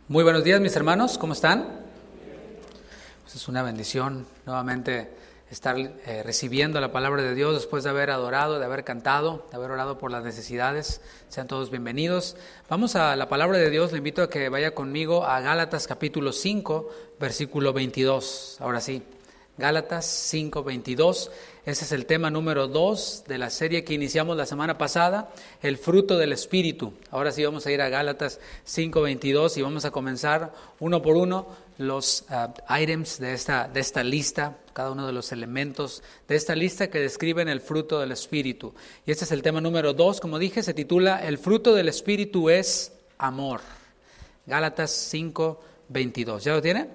Muy buenos días, mis hermanos, ¿cómo están? Pues es una bendición nuevamente estar recibiendo la palabra de Dios después de haber adorado, de haber cantado, de haber orado por las necesidades. Sean todos bienvenidos. Vamos a la palabra de Dios. Le invito a que vaya conmigo a Gálatas capítulo 5, versículo 22. Ahora sí, Gálatas 5, 22. Ese es el tema número 2 de la serie que iniciamos la semana pasada, el fruto del Espíritu. Ahora sí vamos a ir a Gálatas 5, 22 y vamos a comenzar uno por uno los items de esta lista, cada uno de los elementos de esta lista que describen el fruto del Espíritu. Y este es el tema número 2, como dije, se titula El fruto del Espíritu es amor. Gálatas 5, 22. ¿Ya lo tiene?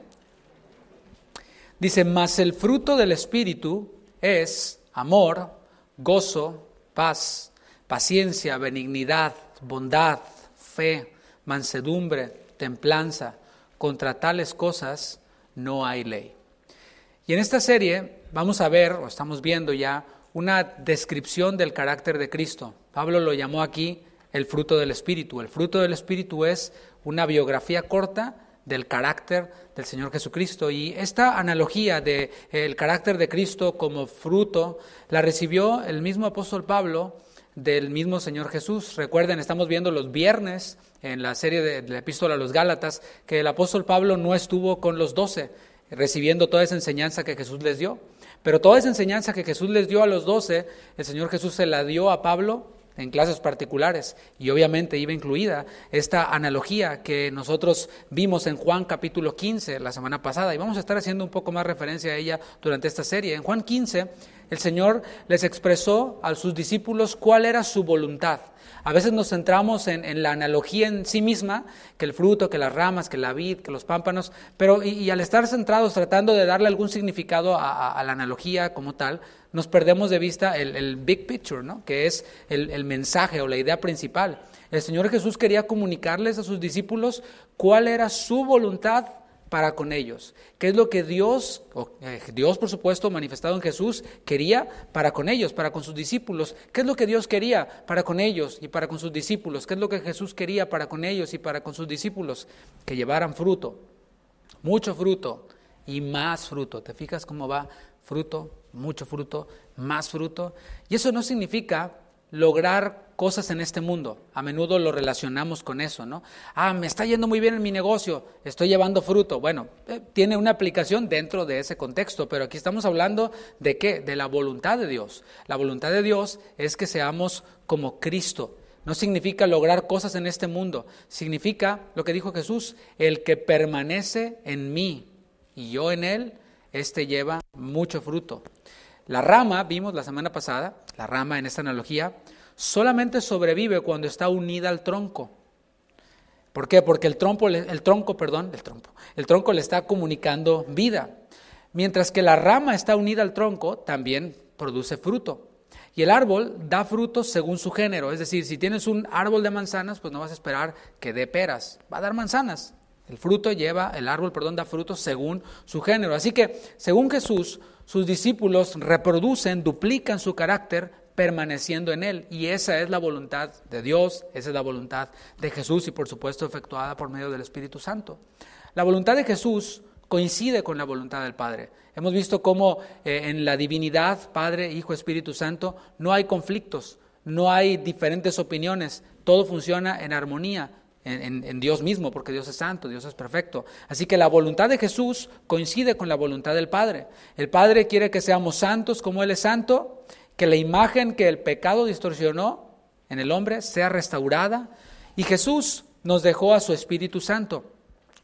Dice, mas el fruto del Espíritu es amor, gozo, paz, paciencia, benignidad, bondad, fe, mansedumbre, templanza. Contra tales cosas no hay ley. Y en esta serie vamos a ver, o estamos viendo ya, una descripción del carácter de Cristo. Pablo lo llamó aquí el fruto del Espíritu. El fruto del Espíritu es una biografía corta del carácter del Señor Jesucristo. Y esta analogía del carácter de Cristo como fruto la recibió el mismo apóstol Pablo del mismo Señor Jesús. Recuerden, estamos viendo los viernes en la serie de la epístola a los Gálatas que el apóstol Pablo no estuvo con los 12 recibiendo toda esa enseñanza que Jesús les dio. Pero toda esa enseñanza que Jesús les dio a los 12, el Señor Jesús se la dio a Pablo en clases particulares, y obviamente iba incluida esta analogía que nosotros vimos en Juan capítulo 15 la semana pasada, y vamos a estar haciendo un poco más referencia a ella durante esta serie. En Juan 15, el Señor les expresó a sus discípulos cuál era su voluntad. A veces nos centramos en la analogía en sí misma, que el fruto, que las ramas, que la vid, que los pámpanos, pero y al estar centrados tratando de darle algún significado a la analogía como tal, nos perdemos de vista el big picture, ¿no? Que es el mensaje o la idea principal. El Señor Jesús quería comunicarles a sus discípulos cuál era su voluntad para con ellos. ¿Qué es lo que Dios, por supuesto, manifestado en Jesús, quería para con ellos, para con sus discípulos? ¿Qué es lo que Dios quería para con ellos y para con sus discípulos? ¿Qué es lo que Jesús quería para con ellos y para con sus discípulos? Que llevaran fruto, mucho fruto y más fruto. ¿Te fijas cómo va? Fruto, mucho fruto, más fruto. Y eso no significa lograr cosas en este mundo. A menudo lo relacionamos con eso, ¿no? Me está yendo muy bien en mi negocio, estoy llevando fruto. Bueno, tiene una aplicación dentro de ese contexto, pero aquí estamos hablando ¿de qué? De la voluntad de Dios. La voluntad de Dios es que seamos como Cristo. No significa lograr cosas en este mundo, significa lo que dijo Jesús, el que permanece en mí y yo en él, este lleva mucho fruto. La rama, vimos la semana pasada, la rama en esta analogía, solamente sobrevive cuando está unida al tronco. ¿Por qué? Porque el tronco le está comunicando vida. Mientras que la rama está unida al tronco, también produce fruto. Y el árbol da frutos según su género. Es decir, si tienes un árbol de manzanas, pues no vas a esperar que dé peras, va a dar manzanas. El árbol da frutos según su género. Así que, según Jesús, sus discípulos reproducen, duplican su carácter permaneciendo en él. Y esa es la voluntad de Dios, esa es la voluntad de Jesús y por supuesto efectuada por medio del Espíritu Santo. La voluntad de Jesús coincide con la voluntad del Padre. Hemos visto cómo en la divinidad, Padre, Hijo, Espíritu Santo, no hay conflictos, no hay diferentes opiniones, todo funciona en armonía. En Dios mismo, porque Dios es santo, Dios es perfecto. Así que la voluntad de Jesús coincide con la voluntad del Padre. El Padre quiere que seamos santos como Él es santo, que la imagen que el pecado distorsionó en el hombre sea restaurada, y Jesús nos dejó a su Espíritu Santo,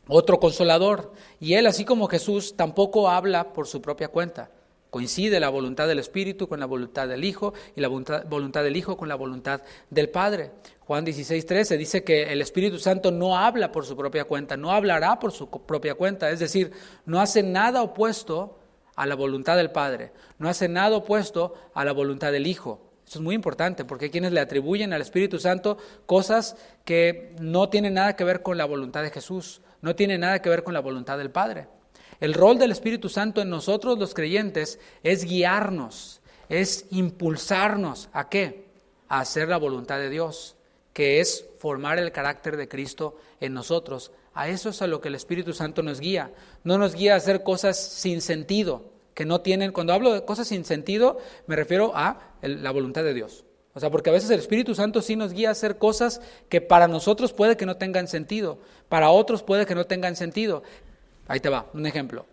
otro consolador, y Él, así como Jesús, tampoco habla por su propia cuenta. Coincide la voluntad del Espíritu con la voluntad del Hijo y la voluntad del Hijo con la voluntad del Padre. Juan 16:13 dice que el Espíritu Santo no habla por su propia cuenta, no hablará por su propia cuenta, es decir, no hace nada opuesto a la voluntad del Padre, no hace nada opuesto a la voluntad del Hijo. Eso es muy importante porque hay quienes le atribuyen al Espíritu Santo cosas que no tienen nada que ver con la voluntad de Jesús, no tienen nada que ver con la voluntad del Padre. El rol del Espíritu Santo en nosotros los creyentes es guiarnos, es impulsarnos ¿a qué? A hacer la voluntad de Dios, que es formar el carácter de Cristo en nosotros. A eso es a lo que el Espíritu Santo nos guía. No nos guía a hacer cosas sin sentido, que no tienen. Cuando hablo de cosas sin sentido, me refiero a la voluntad de Dios. O sea, porque a veces el Espíritu Santo sí nos guía a hacer cosas que para nosotros puede que no tengan sentido, para otros puede que no tengan sentido. Ahí te va, un ejemplo.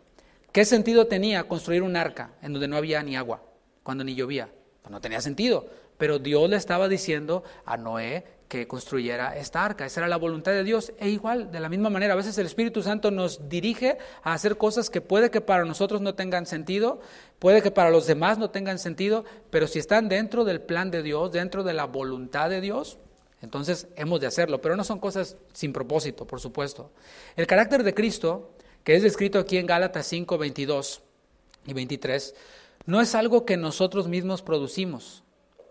¿Qué sentido tenía construir un arca en donde no había ni agua, cuando ni llovía? Pues no tenía sentido, pero Dios le estaba diciendo a Noé que construyera esta arca. Esa era la voluntad de Dios. E igual, de la misma manera, a veces el Espíritu Santo nos dirige a hacer cosas que puede que para nosotros no tengan sentido, puede que para los demás no tengan sentido, pero si están dentro del plan de Dios, dentro de la voluntad de Dios, entonces hemos de hacerlo. Pero no son cosas sin propósito, por supuesto. El carácter de Cristo, que es descrito aquí en Gálatas 5, 22 y 23, no es algo que nosotros mismos producimos.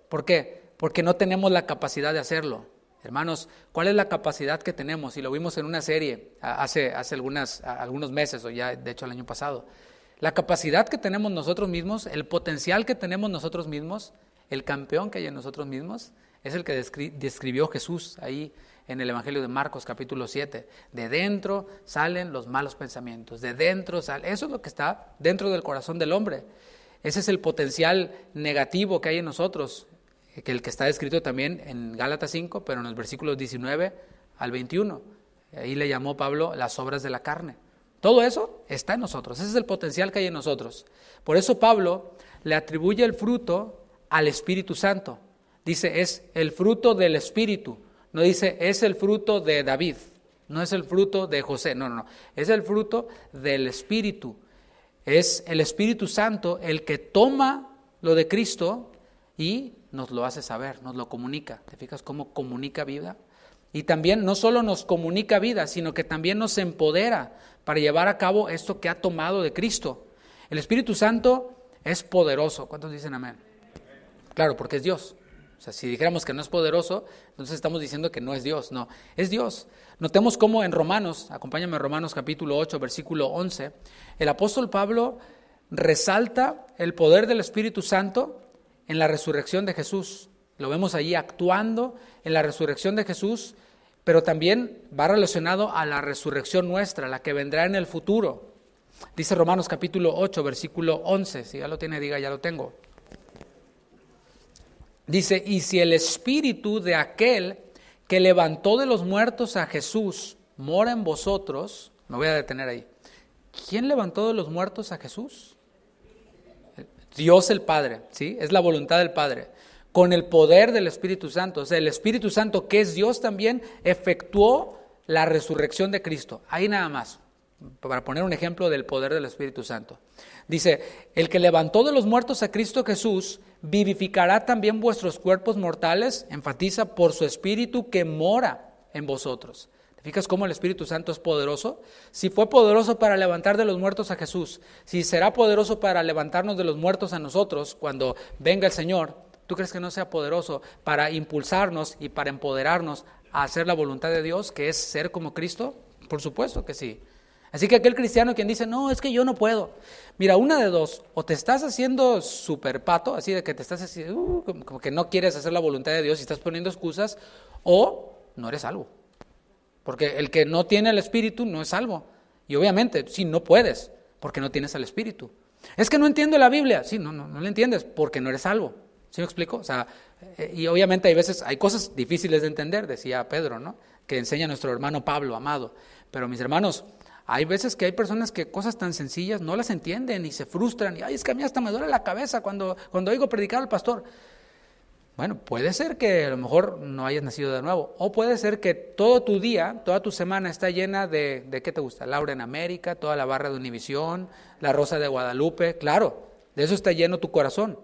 ¿Por qué? Porque no tenemos la capacidad de hacerlo. Hermanos, ¿cuál es la capacidad que tenemos? Y lo vimos en una serie hace algunos meses, o ya de hecho el año pasado. La capacidad que tenemos nosotros mismos, el potencial que tenemos nosotros mismos, el campeón que hay en nosotros mismos, es el que describió Jesús ahí en el Evangelio de Marcos capítulo 7. De dentro salen los malos pensamientos, de dentro sale, eso es lo que está dentro del corazón del hombre. Ese es el potencial negativo que hay en nosotros, que el que está descrito también en Gálatas 5, pero en los versículos 19 al 21. Ahí le llamó Pablo las obras de la carne. Todo eso está en nosotros, ese es el potencial que hay en nosotros. Por eso Pablo le atribuye el fruto al Espíritu Santo. Dice, es el fruto del Espíritu. No dice, es el fruto de David, no es el fruto de José, no. Es el fruto del Espíritu. Es el Espíritu Santo el que toma lo de Cristo y nos lo hace saber, nos lo comunica. ¿Te fijas cómo comunica vida? Y también no solo nos comunica vida, sino que también nos empodera para llevar a cabo esto que ha tomado de Cristo. El Espíritu Santo es poderoso. ¿Cuántos dicen amén? Claro, porque es Dios. O sea, si dijéramos que no es poderoso, entonces estamos diciendo que no es Dios. No, es Dios. Notemos cómo en Romanos, acompáñame a Romanos capítulo 8, versículo 11, el apóstol Pablo resalta el poder del Espíritu Santo en la resurrección de Jesús. Lo vemos allí actuando en la resurrección de Jesús, pero también va relacionado a la resurrección nuestra, la que vendrá en el futuro. Dice Romanos capítulo 8, versículo 11, si ya lo tiene, diga, ya lo tengo. Dice, y si el Espíritu de aquel que levantó de los muertos a Jesús mora en vosotros, me voy a detener ahí. ¿Quién levantó de los muertos a Jesús? Dios el Padre, ¿sí? Es la voluntad del Padre, con el poder del Espíritu Santo. O sea, el Espíritu Santo, que es Dios también, efectuó la resurrección de Cristo. Ahí nada más, para poner un ejemplo del poder del Espíritu Santo. Dice, el que levantó de los muertos a Cristo Jesús, vivificará también vuestros cuerpos mortales, enfatiza, por su Espíritu que mora en vosotros. ¿Te fijas cómo el Espíritu Santo es poderoso? Si fue poderoso para levantar de los muertos a Jesús, si será poderoso para levantarnos de los muertos a nosotros cuando venga el Señor, ¿tú crees que no sea poderoso para impulsarnos y para empoderarnos a hacer la voluntad de Dios, que es ser como Cristo? Por supuesto que sí. Así que aquel cristiano quien dice, no, es que yo no puedo. Mira, una de dos, o te estás haciendo súper pato, así de que te estás haciendo, como que no quieres hacer la voluntad de Dios y estás poniendo excusas, o no eres salvo. Porque el que no tiene el Espíritu no es salvo. Y obviamente, sí, no puedes, porque no tienes al Espíritu. Es que no entiendo la Biblia. Sí, no la entiendes, porque no eres salvo. ¿Sí me explico? O sea, y obviamente hay cosas difíciles de entender, decía Pedro, ¿no? Que enseña nuestro hermano Pablo, amado. Pero mis hermanos, hay veces que hay personas que cosas tan sencillas no las entienden y se frustran. Y, ay, es que a mí hasta me duele la cabeza cuando oigo predicar al pastor. Bueno, puede ser que a lo mejor no hayas nacido de nuevo. O puede ser que todo tu día, toda tu semana está llena de ¿qué te gusta? Laura en América, toda la barra de Univisión, la Rosa de Guadalupe. Claro, de eso está lleno tu corazón.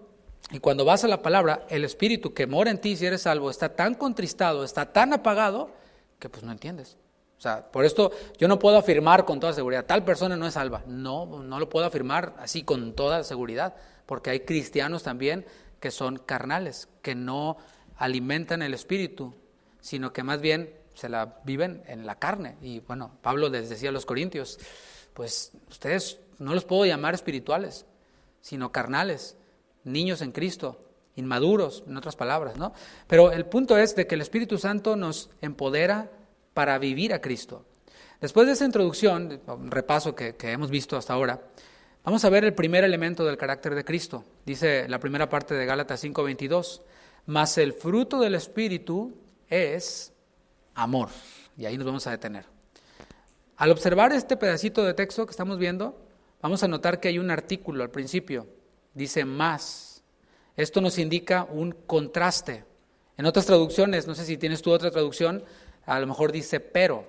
Y cuando vas a la palabra, el Espíritu que mora en ti, si eres salvo, está tan contristado, está tan apagado, que pues no entiendes. O sea, por esto yo no puedo afirmar con toda seguridad, tal persona no es salva. No lo puedo afirmar así con toda seguridad, porque hay cristianos también que son carnales, que no alimentan el Espíritu, sino que más bien se la viven en la carne. Y bueno, Pablo les decía a los corintios, pues ustedes no los puedo llamar espirituales, sino carnales, niños en Cristo, inmaduros, en otras palabras, ¿no? Pero el punto es de que el Espíritu Santo nos empodera para vivir a Cristo. Después de esa introducción, un repaso que hemos visto hasta ahora, vamos a ver el primer elemento del carácter de Cristo. Dice la primera parte de Gálatas 5:22, mas el fruto del Espíritu es amor. Y ahí nos vamos a detener. Al observar este pedacito de texto que estamos viendo, vamos a notar que hay un artículo al principio. Dice más. Esto nos indica un contraste. En otras traducciones, no sé si tienes tú otra traducción, a lo mejor dice pero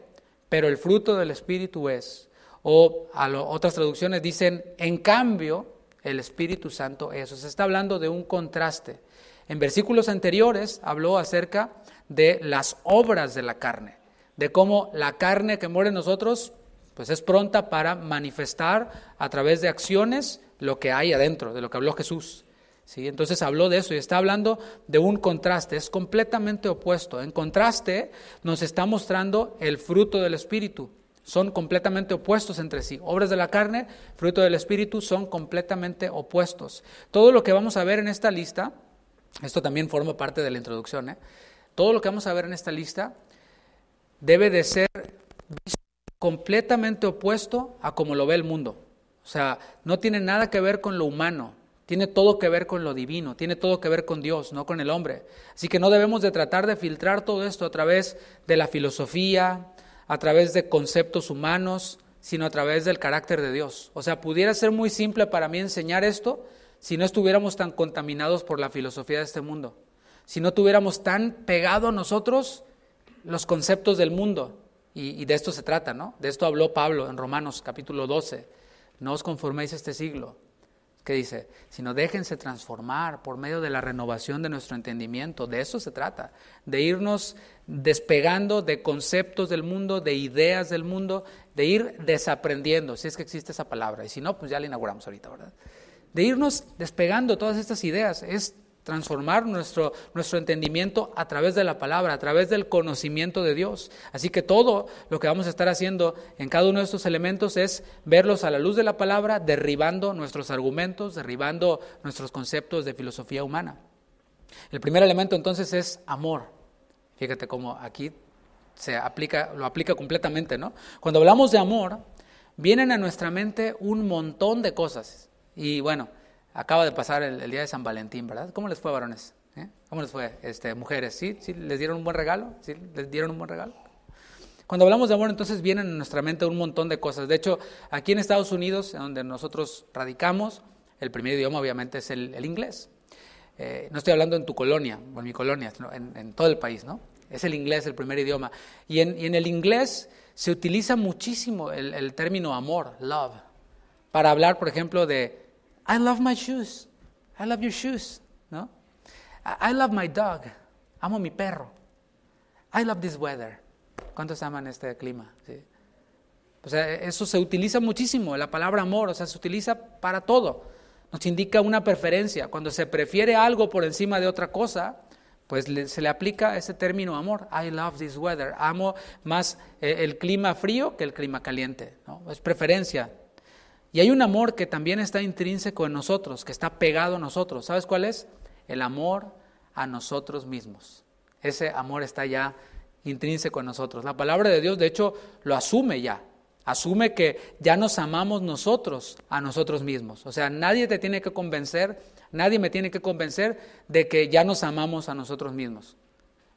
el fruto del Espíritu es. O otras traducciones dicen, en cambio, el Espíritu Santo es. O sea, está hablando de un contraste. En versículos anteriores habló acerca de las obras de la carne, de cómo la carne que muere en nosotros, pues es pronta para manifestar a través de acciones lo que hay adentro, de lo que habló Jesús. ¿Sí? Entonces habló de eso y está hablando de un contraste, es completamente opuesto. En contraste nos está mostrando el fruto del Espíritu. Son completamente opuestos entre sí. Obras de la carne, fruto del Espíritu, son completamente opuestos. Todo lo que vamos a ver en esta lista, esto también forma parte de la introducción, todo lo que vamos a ver en esta lista debe de ser completamente opuesto a como lo ve el mundo. O sea, no tiene nada que ver con lo humano, tiene todo que ver con lo divino, tiene todo que ver con Dios, no con el hombre. Así que no debemos de tratar de filtrar todo esto a través de la filosofía, a través de conceptos humanos, sino a través del carácter de Dios. O sea, pudiera ser muy simple para mí enseñar esto si no estuviéramos tan contaminados por la filosofía de este mundo, si no tuviéramos tan pegado a nosotros los conceptos del mundo. Y de esto se trata, ¿no? De esto habló Pablo en Romanos capítulo 12. No os conforméis a este siglo. ¿Qué dice? Sino déjense transformar por medio de la renovación de nuestro entendimiento. De eso se trata, de irnos despegando de conceptos del mundo, de ideas del mundo, de ir desaprendiendo, si es que existe esa palabra. Y si no, pues ya la inauguramos ahorita, ¿verdad? De irnos despegando todas estas ideas, es transformar nuestro entendimiento a través de la palabra, a través del conocimiento de Dios. Así que todo lo que vamos a estar haciendo en cada uno de estos elementos es verlos a la luz de la palabra, derribando nuestros argumentos, derribando nuestros conceptos de filosofía humana. El primer elemento entonces es amor. Fíjate cómo aquí lo aplica completamente, ¿no? Cuando hablamos de amor, vienen a nuestra mente un montón de cosas. Y bueno, acaba de pasar el día de San Valentín, ¿verdad? ¿Cómo les fue, varones? ¿Cómo les fue, mujeres? ¿Sí? ¿Les dieron un buen regalo? ¿Sí? ¿Les dieron un buen regalo? Cuando hablamos de amor, entonces vienen a nuestra mente un montón de cosas. De hecho, aquí en Estados Unidos, donde nosotros radicamos, el primer idioma obviamente es el inglés. No estoy hablando en tu colonia, o en mi colonia, sino en todo el país, ¿no? Es el inglés el primer idioma. Y en el inglés se utiliza muchísimo el término amor, love, para hablar, por ejemplo, de I love my shoes, I love your shoes, ¿no? I love my dog, amo mi perro. I love this weather. ¿Cuántos aman este clima? ¿Sí? O sea, eso se utiliza muchísimo, la palabra amor, o sea, se utiliza para todo. Nos indica una preferencia. Cuando se prefiere algo por encima de otra cosa, pues se le aplica ese término amor. I love this weather. Amo más el clima frío que el clima caliente, ¿no? Es preferencia. Y hay un amor que también está intrínseco en nosotros, que está pegado a nosotros. ¿Sabes cuál es? El amor a nosotros mismos. Ese amor está ya intrínseco en nosotros. La palabra de Dios, de hecho, lo asume ya. Asume que ya nos amamos nosotros a nosotros mismos. O sea, nadie te tiene que convencer, nadie me tiene que convencer de que ya nos amamos a nosotros mismos.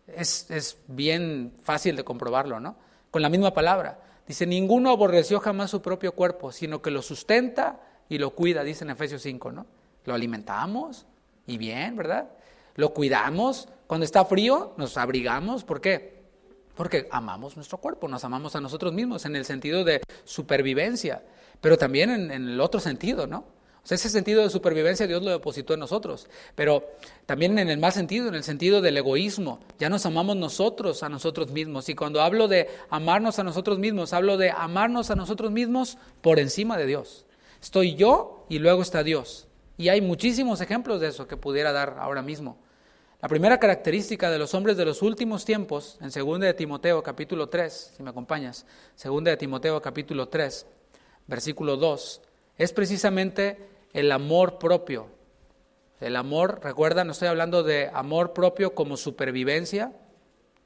Es bien fácil de comprobarlo, ¿no? Con la misma palabra. Dice, ninguno aborreció jamás su propio cuerpo, sino que lo sustenta y lo cuida, dice en Efesios 5, ¿no? Lo alimentamos y bien, ¿verdad? Lo cuidamos. Cuando está frío, nos abrigamos. ¿Por qué? Porque amamos nuestro cuerpo, nos amamos a nosotros mismos en el sentido de supervivencia, pero también en el otro sentido, ¿no? O sea, ese sentido de supervivencia Dios lo depositó en nosotros, pero también en el mal sentido, en el sentido del egoísmo. Ya nos amamos nosotros a nosotros mismos, y cuando hablo de amarnos a nosotros mismos, hablo de amarnos a nosotros mismos por encima de Dios. Estoy yo y luego está Dios, y hay muchísimos ejemplos de eso que pudiera dar ahora mismo. La primera característica de los hombres de los últimos tiempos, en 2 de Timoteo capítulo 3, si me acompañas, 2 de Timoteo capítulo 3, versículo 2, es precisamente el amor propio. El amor, recuerda, no estoy hablando de amor propio como supervivencia,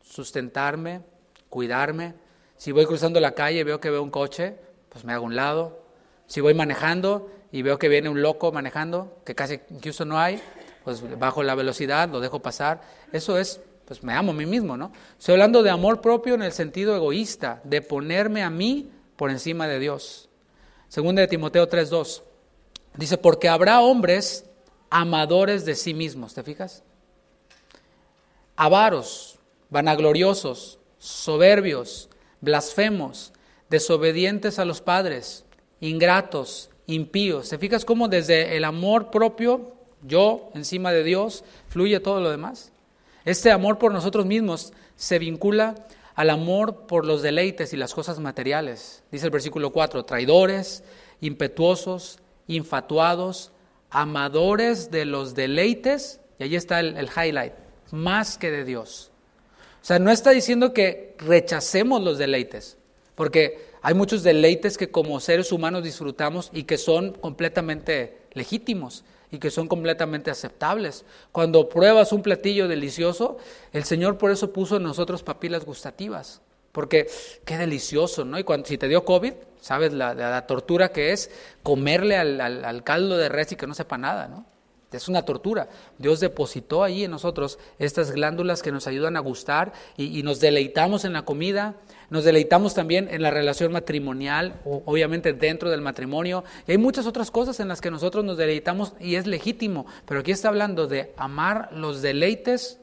sustentarme, cuidarme. Si voy cruzando la calle y veo que veo un coche, pues me hago a un lado. Si voy manejando y veo que viene un loco manejando, que casi incluso no hay, pues bajo la velocidad, lo dejo pasar. Eso es, pues me amo a mí mismo, ¿no? Estoy hablando de amor propio en el sentido egoísta, de ponerme a mí por encima de Dios. Segunda de Timoteo 3:2, dice, porque habrá hombres amadores de sí mismos, ¿te fijas? Avaros, vanagloriosos, soberbios, blasfemos, desobedientes a los padres, ingratos, impíos. ¿Te fijas cómo desde el amor propio, yo encima de Dios, fluye todo lo demás? Este amor por nosotros mismos se vincula al amor por los deleites y las cosas materiales. Dice el versículo 4, traidores, impetuosos, infatuados, amadores de los deleites, y ahí está el highlight, más que de Dios. O sea, no está diciendo que rechacemos los deleites, porque hay muchos deleites que como seres humanos disfrutamos y que son completamente legítimos y que son completamente aceptables. Cuando pruebas un platillo delicioso, el Señor por eso puso en nosotros papilas gustativas, porque qué delicioso, ¿no? Y si te dio COVID, sabes la tortura que es comerle al caldo de res y que no sepa nada, ¿no? Es una tortura. Dios depositó ahí en nosotros estas glándulas que nos ayudan a gustar y nos deleitamos en la comida, nos deleitamos también en la relación matrimonial, obviamente dentro del matrimonio, y hay muchas otras cosas en las que nosotros nos deleitamos y es legítimo, pero aquí está hablando de amar los deleites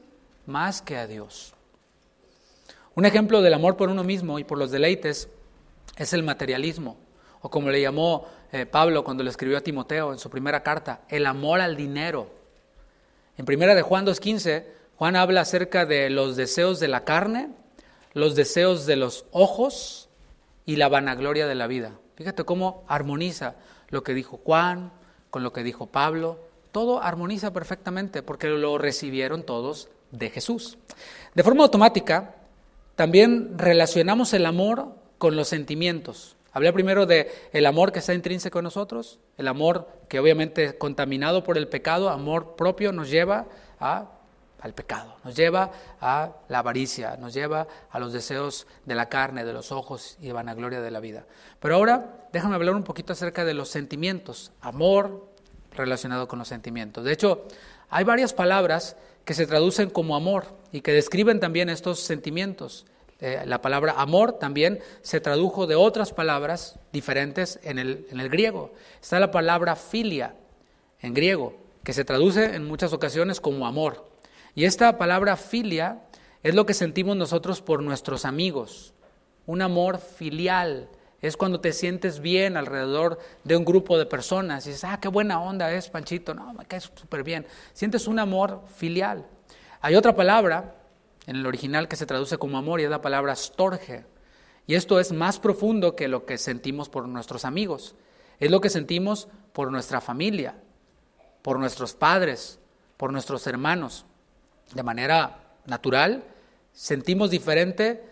más que a Dios. Un ejemplo del amor por uno mismo y por los deleites es el materialismo, o como le llamó Pablo cuando le escribió a Timoteo en su primera carta, el amor al dinero. En primera de Juan 2:15, Juan habla acerca de los deseos de la carne, los deseos de los ojos y la vanagloria de la vida. Fíjate cómo armoniza lo que dijo Juan con lo que dijo Pablo. Todo armoniza perfectamente porque lo recibieron todos de Jesús. De forma automática, también relacionamos el amor con los sentimientos. Hablé primero de el amor que está intrínseco en nosotros, el amor que obviamente contaminado por el pecado, amor propio nos lleva al pecado, nos lleva a la avaricia, nos lleva a los deseos de la carne, de los ojos y de vanagloria de la vida. Pero ahora déjame hablar un poquito acerca de los sentimientos, amor relacionado con los sentimientos. De hecho, hay varias palabras que se traducen como amor y que describen también estos sentimientos. La palabra amor también se tradujo de otras palabras diferentes en el griego. Está la palabra filia en griego, que se traduce en muchas ocasiones como amor. Y esta palabra filia es lo que sentimos nosotros por nuestros amigos. Un amor filial es cuando te sientes bien alrededor de un grupo de personas y dices, qué buena onda es Panchito, no, me cae súper bien. Sientes un amor filial. Hay otra palabra en el original que se traduce como amor y es la palabra storge. Y esto es más profundo que lo que sentimos por nuestros amigos. Es lo que sentimos por nuestra familia, por nuestros padres, por nuestros hermanos. De manera natural, sentimos diferente,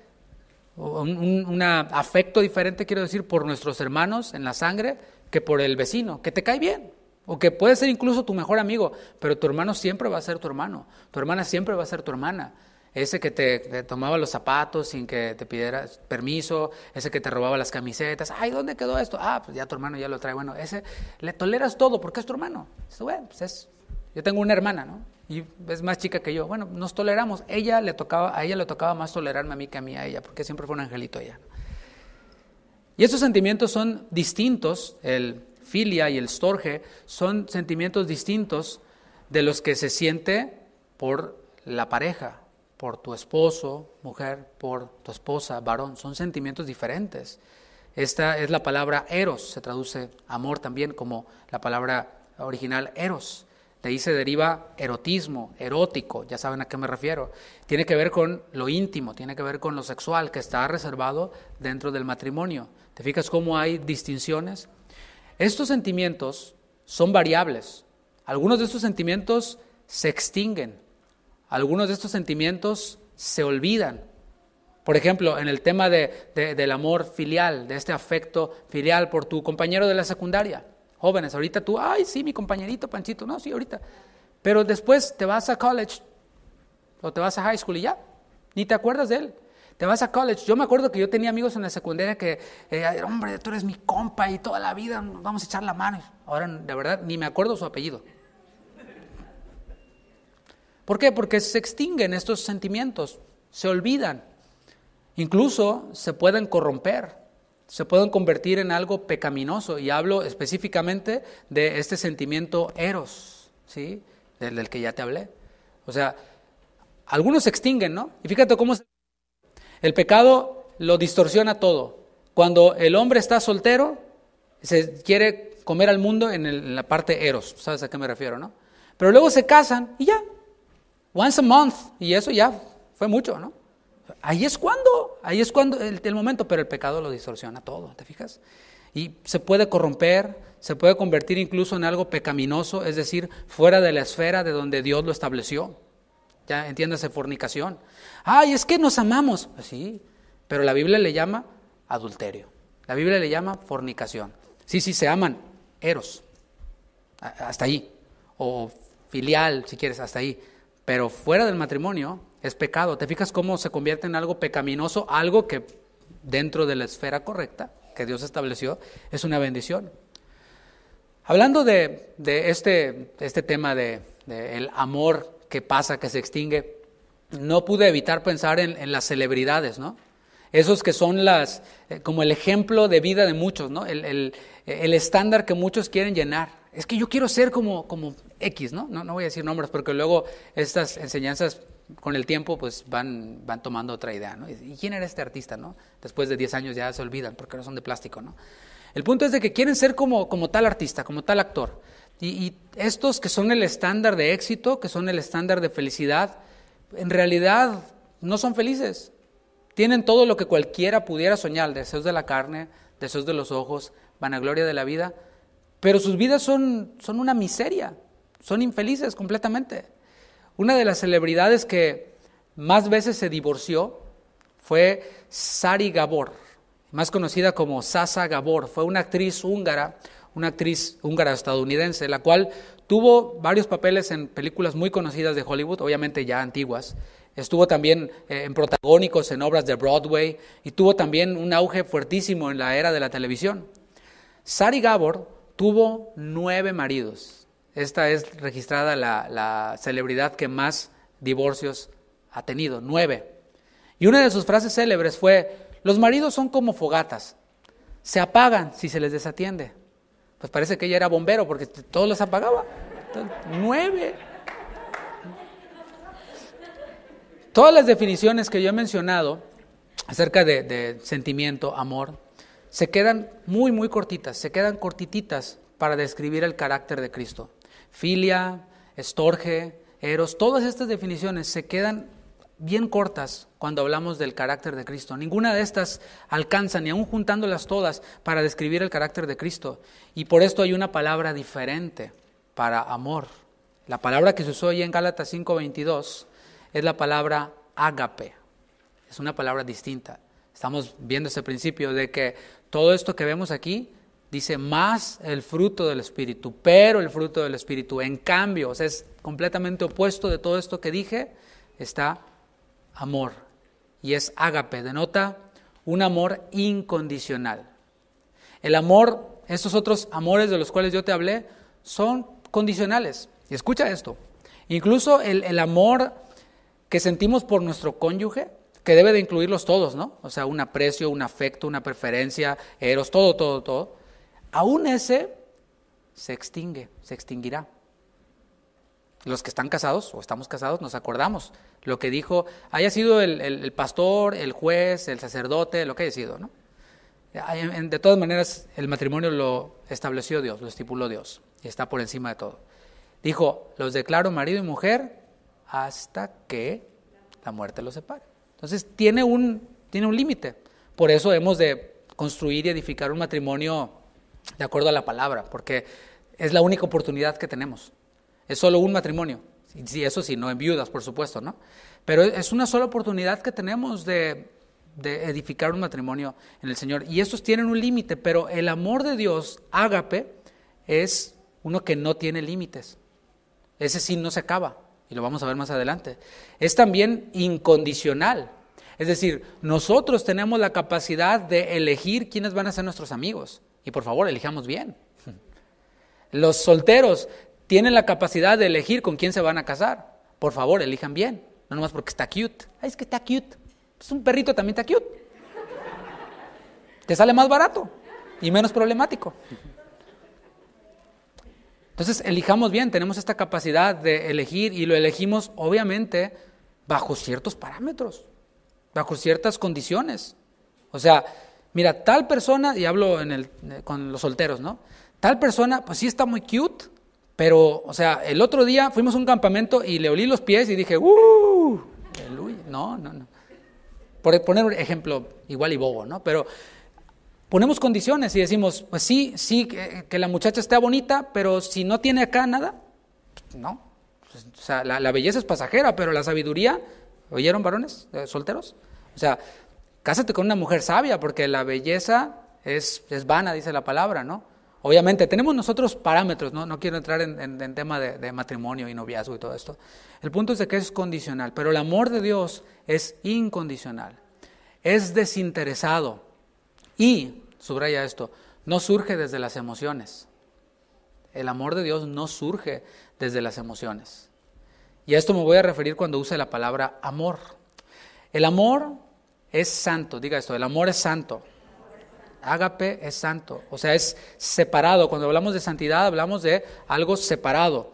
un afecto diferente, quiero decir, por nuestros hermanos en la sangre que por el vecino, que te cae bien. O que puede ser incluso tu mejor amigo, pero tu hermano siempre va a ser tu hermano. Tu hermana siempre va a ser tu hermana. Ese que te tomaba los zapatos sin que te pidieras permiso, ese que te robaba las camisetas, ¿dónde quedó esto? Pues ya tu hermano ya lo trae. Bueno, ese le toleras todo porque es tu hermano. Bueno, pues yo tengo una hermana, ¿no? Y es más chica que yo. Bueno, nos toleramos. A ella le tocaba más tolerarme a mí que a mí a ella, porque siempre fue un angelito ella. Y esos sentimientos son distintos, el filia y el storge, son sentimientos distintos de los que se siente por la pareja, por tu esposo, mujer, por tu esposa, varón. Son sentimientos diferentes. Esta es la palabra eros, se traduce amor también como la palabra original eros. De ahí se deriva erotismo, erótico, ya saben a qué me refiero. Tiene que ver con lo íntimo, tiene que ver con lo sexual, que está reservado dentro del matrimonio. ¿Te fijas cómo hay distinciones? Estos sentimientos son variables. Algunos de estos sentimientos se extinguen. Algunos de estos sentimientos se olvidan. Por ejemplo, en el tema del amor filial, de este afecto filial por tu compañero de la secundaria. Jóvenes, ahorita tú, ay, sí, mi compañerito Panchito, no, sí, ahorita. Pero después te vas a college o te vas a high school y ya, ni te acuerdas de él. Te vas a college. Yo me acuerdo que yo tenía amigos en la secundaria que, hombre, tú eres mi compa y toda la vida nos vamos a echar la mano. Ahora, de verdad, ni me acuerdo su apellido. ¿Por qué? Porque se extinguen estos sentimientos, se olvidan. Incluso se pueden corromper, se pueden convertir en algo pecaminoso. Y hablo específicamente de este sentimiento eros, ¿sí? Del que ya te hablé. O sea, algunos se extinguen, ¿no? Y fíjate cómo el pecado lo distorsiona todo. Cuando el hombre está soltero, se quiere comer al mundo en la parte eros, ¿sabes a qué me refiero, no? Pero luego se casan y ya, once a month, y eso ya fue mucho, ¿no? Ahí es cuando el momento, pero el pecado lo distorsiona todo, ¿te fijas? Y se puede corromper, se puede convertir incluso en algo pecaminoso, es decir, fuera de la esfera de donde Dios lo estableció. Ya entiéndase, fornicación. Ay, es que nos amamos. Pues sí, pero la Biblia le llama adulterio. La Biblia le llama fornicación. Sí, se aman, eros, hasta ahí. O filial, si quieres, hasta ahí. Pero fuera del matrimonio es pecado. ¿Te fijas cómo se convierte en algo pecaminoso? Algo que dentro de la esfera correcta que Dios estableció es una bendición. Hablando de este tema el amor que pasa, que se extingue, no pude evitar pensar en las celebridades, ¿no? Esos que son como el ejemplo de vida de muchos, ¿no? El estándar que muchos quieren llenar. Es que yo quiero ser como X, ¿no? No voy a decir nombres porque luego estas enseñanzas con el tiempo pues van tomando otra idea, ¿no? ¿Y quién era este artista, no? Después de 10 años ya se olvidan porque no son de plástico, ¿no? El punto es de que quieren ser como tal artista, como tal actor. Y estos que son el estándar de éxito, que son el estándar de felicidad, en realidad no son felices. Tienen todo lo que cualquiera pudiera soñar, deseos de la carne, deseos de los ojos, vanagloria de la vida, pero sus vidas son una miseria, son infelices completamente. Una de las celebridades que más veces se divorció fue Sari Gabor, más conocida como Sasa Gabor. Fue una actriz húngara estadounidense, la cual tuvo varios papeles en películas muy conocidas de Hollywood, obviamente ya antiguas. Estuvo también en protagónicos en obras de Broadway y tuvo también un auge fuertísimo en la era de la televisión. Sari Gabor tuvo 9 maridos. Esta es registrada la celebridad que más divorcios ha tenido, 9. Y una de sus frases célebres fue: los maridos son como fogatas, se apagan si se les desatiende. Pues parece que ella era bombero porque todos los apagaba. 9. Todas las definiciones que yo he mencionado acerca de sentimiento, amor, se quedan muy, muy cortitas, se quedan cortititas para describir el carácter de Cristo. Filia, estorge, eros, todas estas definiciones se quedan bien cortas cuando hablamos del carácter de Cristo. Ninguna de estas alcanza, ni aún juntándolas todas, para describir el carácter de Cristo. Y por esto hay una palabra diferente para amor. La palabra que se usó ahí en Gálatas 5:22 es la palabra ágape. Es una palabra distinta. Estamos viendo ese principio de que todo esto que vemos aquí dice más el fruto del Espíritu, pero el fruto del Espíritu, en cambio, o sea, es completamente opuesto de todo esto que dije, está amor. Y es ágape, denota un amor incondicional. El amor, estos otros amores de los cuales yo te hablé, son condicionales. Y escucha esto, incluso el amor que sentimos por nuestro cónyuge, que debe de incluirlos todos, ¿no? O sea, un aprecio, un afecto, una preferencia, eros, todo. Aún ese se extingue, se extinguirá. Los que están casados o estamos casados nos acordamos lo que dijo, haya sido el pastor, el juez, el sacerdote, lo que haya sido, ¿no? De todas maneras, el matrimonio lo estableció Dios, lo estipuló Dios y está por encima de todo. Dijo, los declaro marido y mujer hasta que la muerte los separe. Entonces tiene un límite. Por eso hemos de construir y edificar un matrimonio de acuerdo a la palabra, porque es la única oportunidad que tenemos. Es solo un matrimonio. Y eso sí, no en viudas, por supuesto, ¿no? Pero es una sola oportunidad que tenemos de de edificar un matrimonio en el Señor. Y estos tienen un límite, pero el amor de Dios, ágape, es uno que no tiene límites. Ese sí no se acaba, y lo vamos a ver más adelante. Es también incondicional. Es decir, nosotros tenemos la capacidad de elegir quiénes van a ser nuestros amigos. Y por favor, elijamos bien. Los solteros tienen la capacidad de elegir con quién se van a casar. Por favor, elijan bien. No nomás porque está cute. Ay, es que está cute. Pues un perrito también está cute. Te sale más barato y menos problemático. Entonces, elijamos bien. Tenemos esta capacidad de elegir y lo elegimos, obviamente, bajo ciertos parámetros, bajo ciertas condiciones. O sea, mira, tal persona, y hablo con los solteros, ¿no? Tal persona, pues sí está muy cute, pero, o sea, el otro día fuimos a un campamento y le olí los pies y dije, aleluya. No. Por poner un ejemplo igual y bobo, ¿no? Pero ponemos condiciones y decimos, pues sí, que la muchacha esté bonita, pero si no tiene acá nada, pues no. O sea, la belleza es pasajera, pero la sabiduría, ¿oyeron varones solteros? O sea, cásate con una mujer sabia, porque la belleza es vana, dice la palabra, ¿no? Obviamente, tenemos nosotros parámetros, no quiero entrar en tema de matrimonio y noviazgo y todo esto. El punto es de que es condicional, pero el amor de Dios es incondicional, es desinteresado y, subraya esto, no surge desde las emociones. El amor de Dios no surge desde las emociones. Y a esto me voy a referir cuando use la palabra amor. El amor es santo, diga esto, el amor es santo. Ágape es santo, o sea, es separado. Cuando hablamos de santidad, hablamos de algo separado.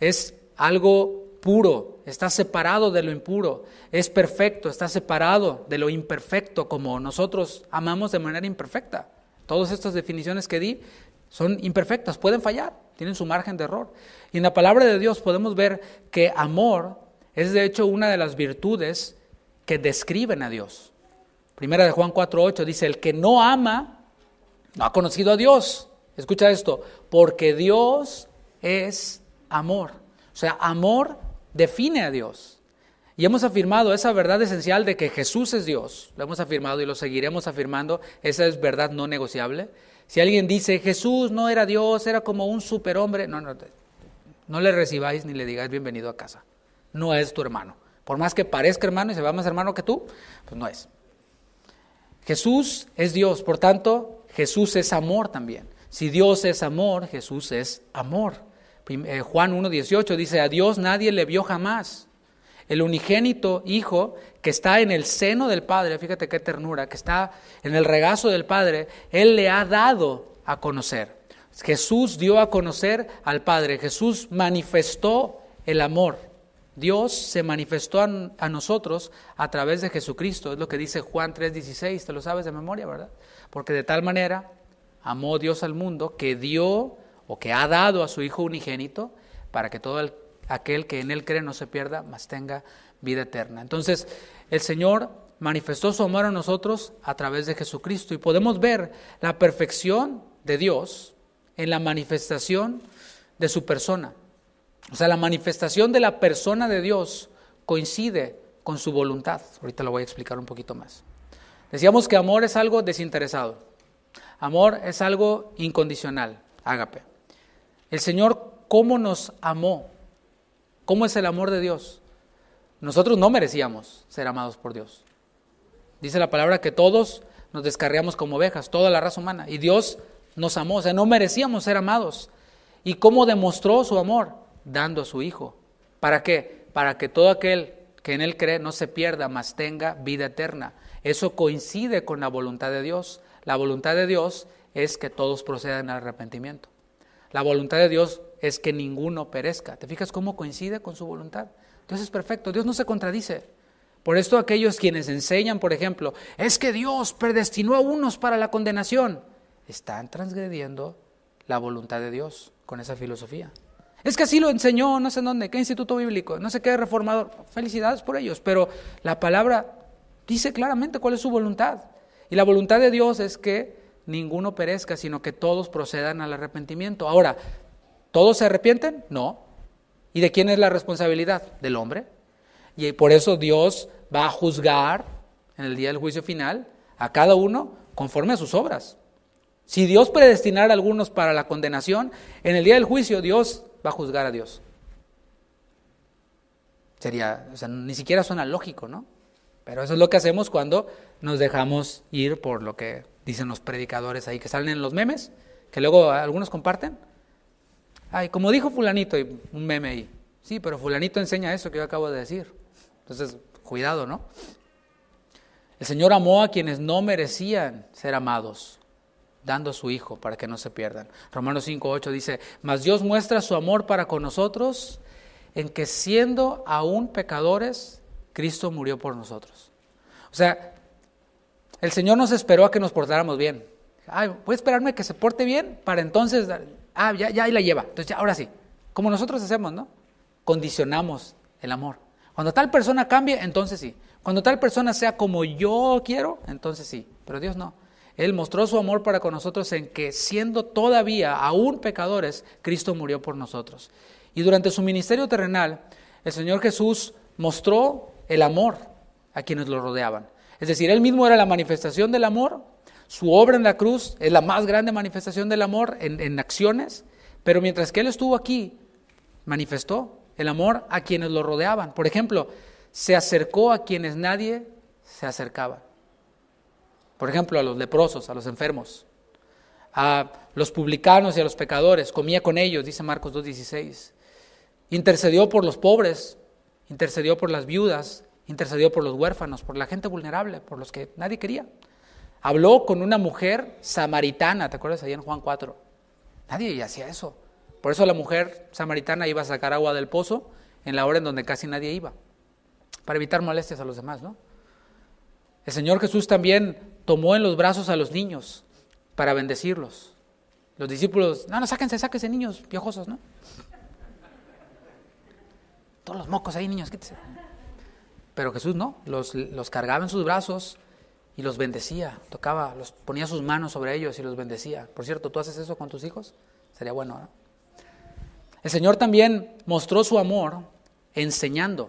Es algo puro, está separado de lo impuro. Es perfecto, está separado de lo imperfecto, como nosotros amamos de manera imperfecta. Todas estas definiciones que di son imperfectas, pueden fallar, tienen su margen de error. Y en la palabra de Dios podemos ver que amor es de hecho una de las virtudes que describen a Dios. Primera de Juan 4:8 dice, el que no ama, no ha conocido a Dios. Escucha esto, porque Dios es amor. O sea, amor define a Dios. Y hemos afirmado esa verdad esencial de que Jesús es Dios. Lo hemos afirmado y lo seguiremos afirmando. Esa es verdad no negociable. Si alguien dice, Jesús no era Dios, era como un superhombre, no le recibáis ni le digáis bienvenido a casa. No es tu hermano. Por más que parezca hermano y se vea más hermano que tú, pues no es. Jesús es Dios, por tanto, Jesús es amor también. Si Dios es amor, Jesús es amor. Juan 1:18 dice, a Dios nadie le vio jamás. El unigénito Hijo que está en el seno del Padre, fíjate qué ternura, que está en el regazo del Padre, Él le ha dado a conocer. Jesús dio a conocer al Padre, Jesús manifestó el amor. Dios se manifestó a nosotros a través de Jesucristo, es lo que dice Juan 3:16, te lo sabes de memoria, ¿verdad? Porque de tal manera amó Dios al mundo que dio o que ha dado a su Hijo unigénito para que todo aquel que en Él cree no se pierda, mas tenga vida eterna. Entonces, el Señor manifestó su amor a nosotros a través de Jesucristo y podemos ver la perfección de Dios en la manifestación de su persona. O sea, la manifestación de la persona de Dios coincide con su voluntad. Ahorita lo voy a explicar un poquito más. Decíamos que amor es algo desinteresado. Amor es algo incondicional, ágape. El Señor, ¿cómo nos amó? ¿Cómo es el amor de Dios? Nosotros no merecíamos ser amados por Dios. Dice la palabra que todos nos descarriamos como ovejas, toda la raza humana. Y Dios nos amó, o sea, no merecíamos ser amados. ¿Y cómo demostró su amor? Dando a su Hijo. ¿Para qué? Para que todo aquel que en Él cree no se pierda, mas tenga vida eterna. Eso coincide con la voluntad de Dios. La voluntad de Dios es que todos procedan al arrepentimiento. La voluntad de Dios es que ninguno perezca. ¿Te fijas cómo coincide con su voluntad? Dios es perfecto, Dios no se contradice. Por esto aquellos quienes enseñan, por ejemplo, es que Dios predestinó a unos para la condenación, están transgrediendo la voluntad de Dios con esa filosofía. Es que así lo enseñó, no sé en dónde, qué instituto bíblico, no sé qué reformador. Felicidades por ellos, pero la palabra dice claramente cuál es su voluntad. Y la voluntad de Dios es que ninguno perezca, sino que todos procedan al arrepentimiento. Ahora, ¿todos se arrepienten? No. ¿Y de quién es la responsabilidad? Del hombre. Y por eso Dios va a juzgar en el día del juicio final a cada uno conforme a sus obras. Si Dios predestinara a algunos para la condenación, en el día del juicio Dios va a juzgar a Dios. Ni siquiera suena lógico, ¿no? Pero eso es lo que hacemos cuando nos dejamos ir por lo que dicen los predicadores ahí que salen en los memes, que luego algunos comparten. Ay, como dijo fulanito, y un meme ahí. Sí, pero fulanito enseña eso que yo acabo de decir. Entonces, cuidado, ¿no? El Señor amó a quienes no merecían ser amados, dando a su Hijo para que no se pierdan. Romanos 5:8 dice, mas Dios muestra su amor para con nosotros en que siendo aún pecadores, Cristo murió por nosotros. O sea, el Señor nos esperó a que nos portáramos bien. Ay, voy a esperarme a que se porte bien para entonces, ya ahí la lleva. Entonces, ya, ahora sí, como nosotros hacemos, ¿no? Condicionamos el amor. Cuando tal persona cambie, entonces sí. Cuando tal persona sea como yo quiero, entonces sí. Pero Dios no. Él mostró su amor para con nosotros en que siendo todavía aún pecadores, Cristo murió por nosotros. Y durante su ministerio terrenal, el Señor Jesús mostró el amor a quienes lo rodeaban. Es decir, Él mismo era la manifestación del amor, su obra en la cruz es la más grande manifestación del amor en acciones, pero mientras que Él estuvo aquí, manifestó el amor a quienes lo rodeaban. Por ejemplo, se acercó a quienes nadie se acercaba. Por ejemplo, a los leprosos, a los enfermos, a los publicanos y a los pecadores, comía con ellos, dice Marcos 2:16. Intercedió por los pobres, intercedió por las viudas, intercedió por los huérfanos, por la gente vulnerable, por los que nadie quería. Habló con una mujer samaritana, ¿te acuerdas ahí en Juan 4? Nadie hacía eso. Por eso la mujer samaritana iba a sacar agua del pozo en la hora en donde casi nadie iba, para evitar molestias a los demás, ¿no? El Señor Jesús también tomó en los brazos a los niños para bendecirlos. Los discípulos, no, sáquense niños piojosos, ¿no? Todos los mocos ahí, niños, quítese. Pero Jesús no, los cargaba en sus brazos y los bendecía, tocaba, los ponía sus manos sobre ellos y los bendecía. Por cierto, ¿tú haces eso con tus hijos? Sería bueno, ¿no? El Señor también mostró su amor enseñando.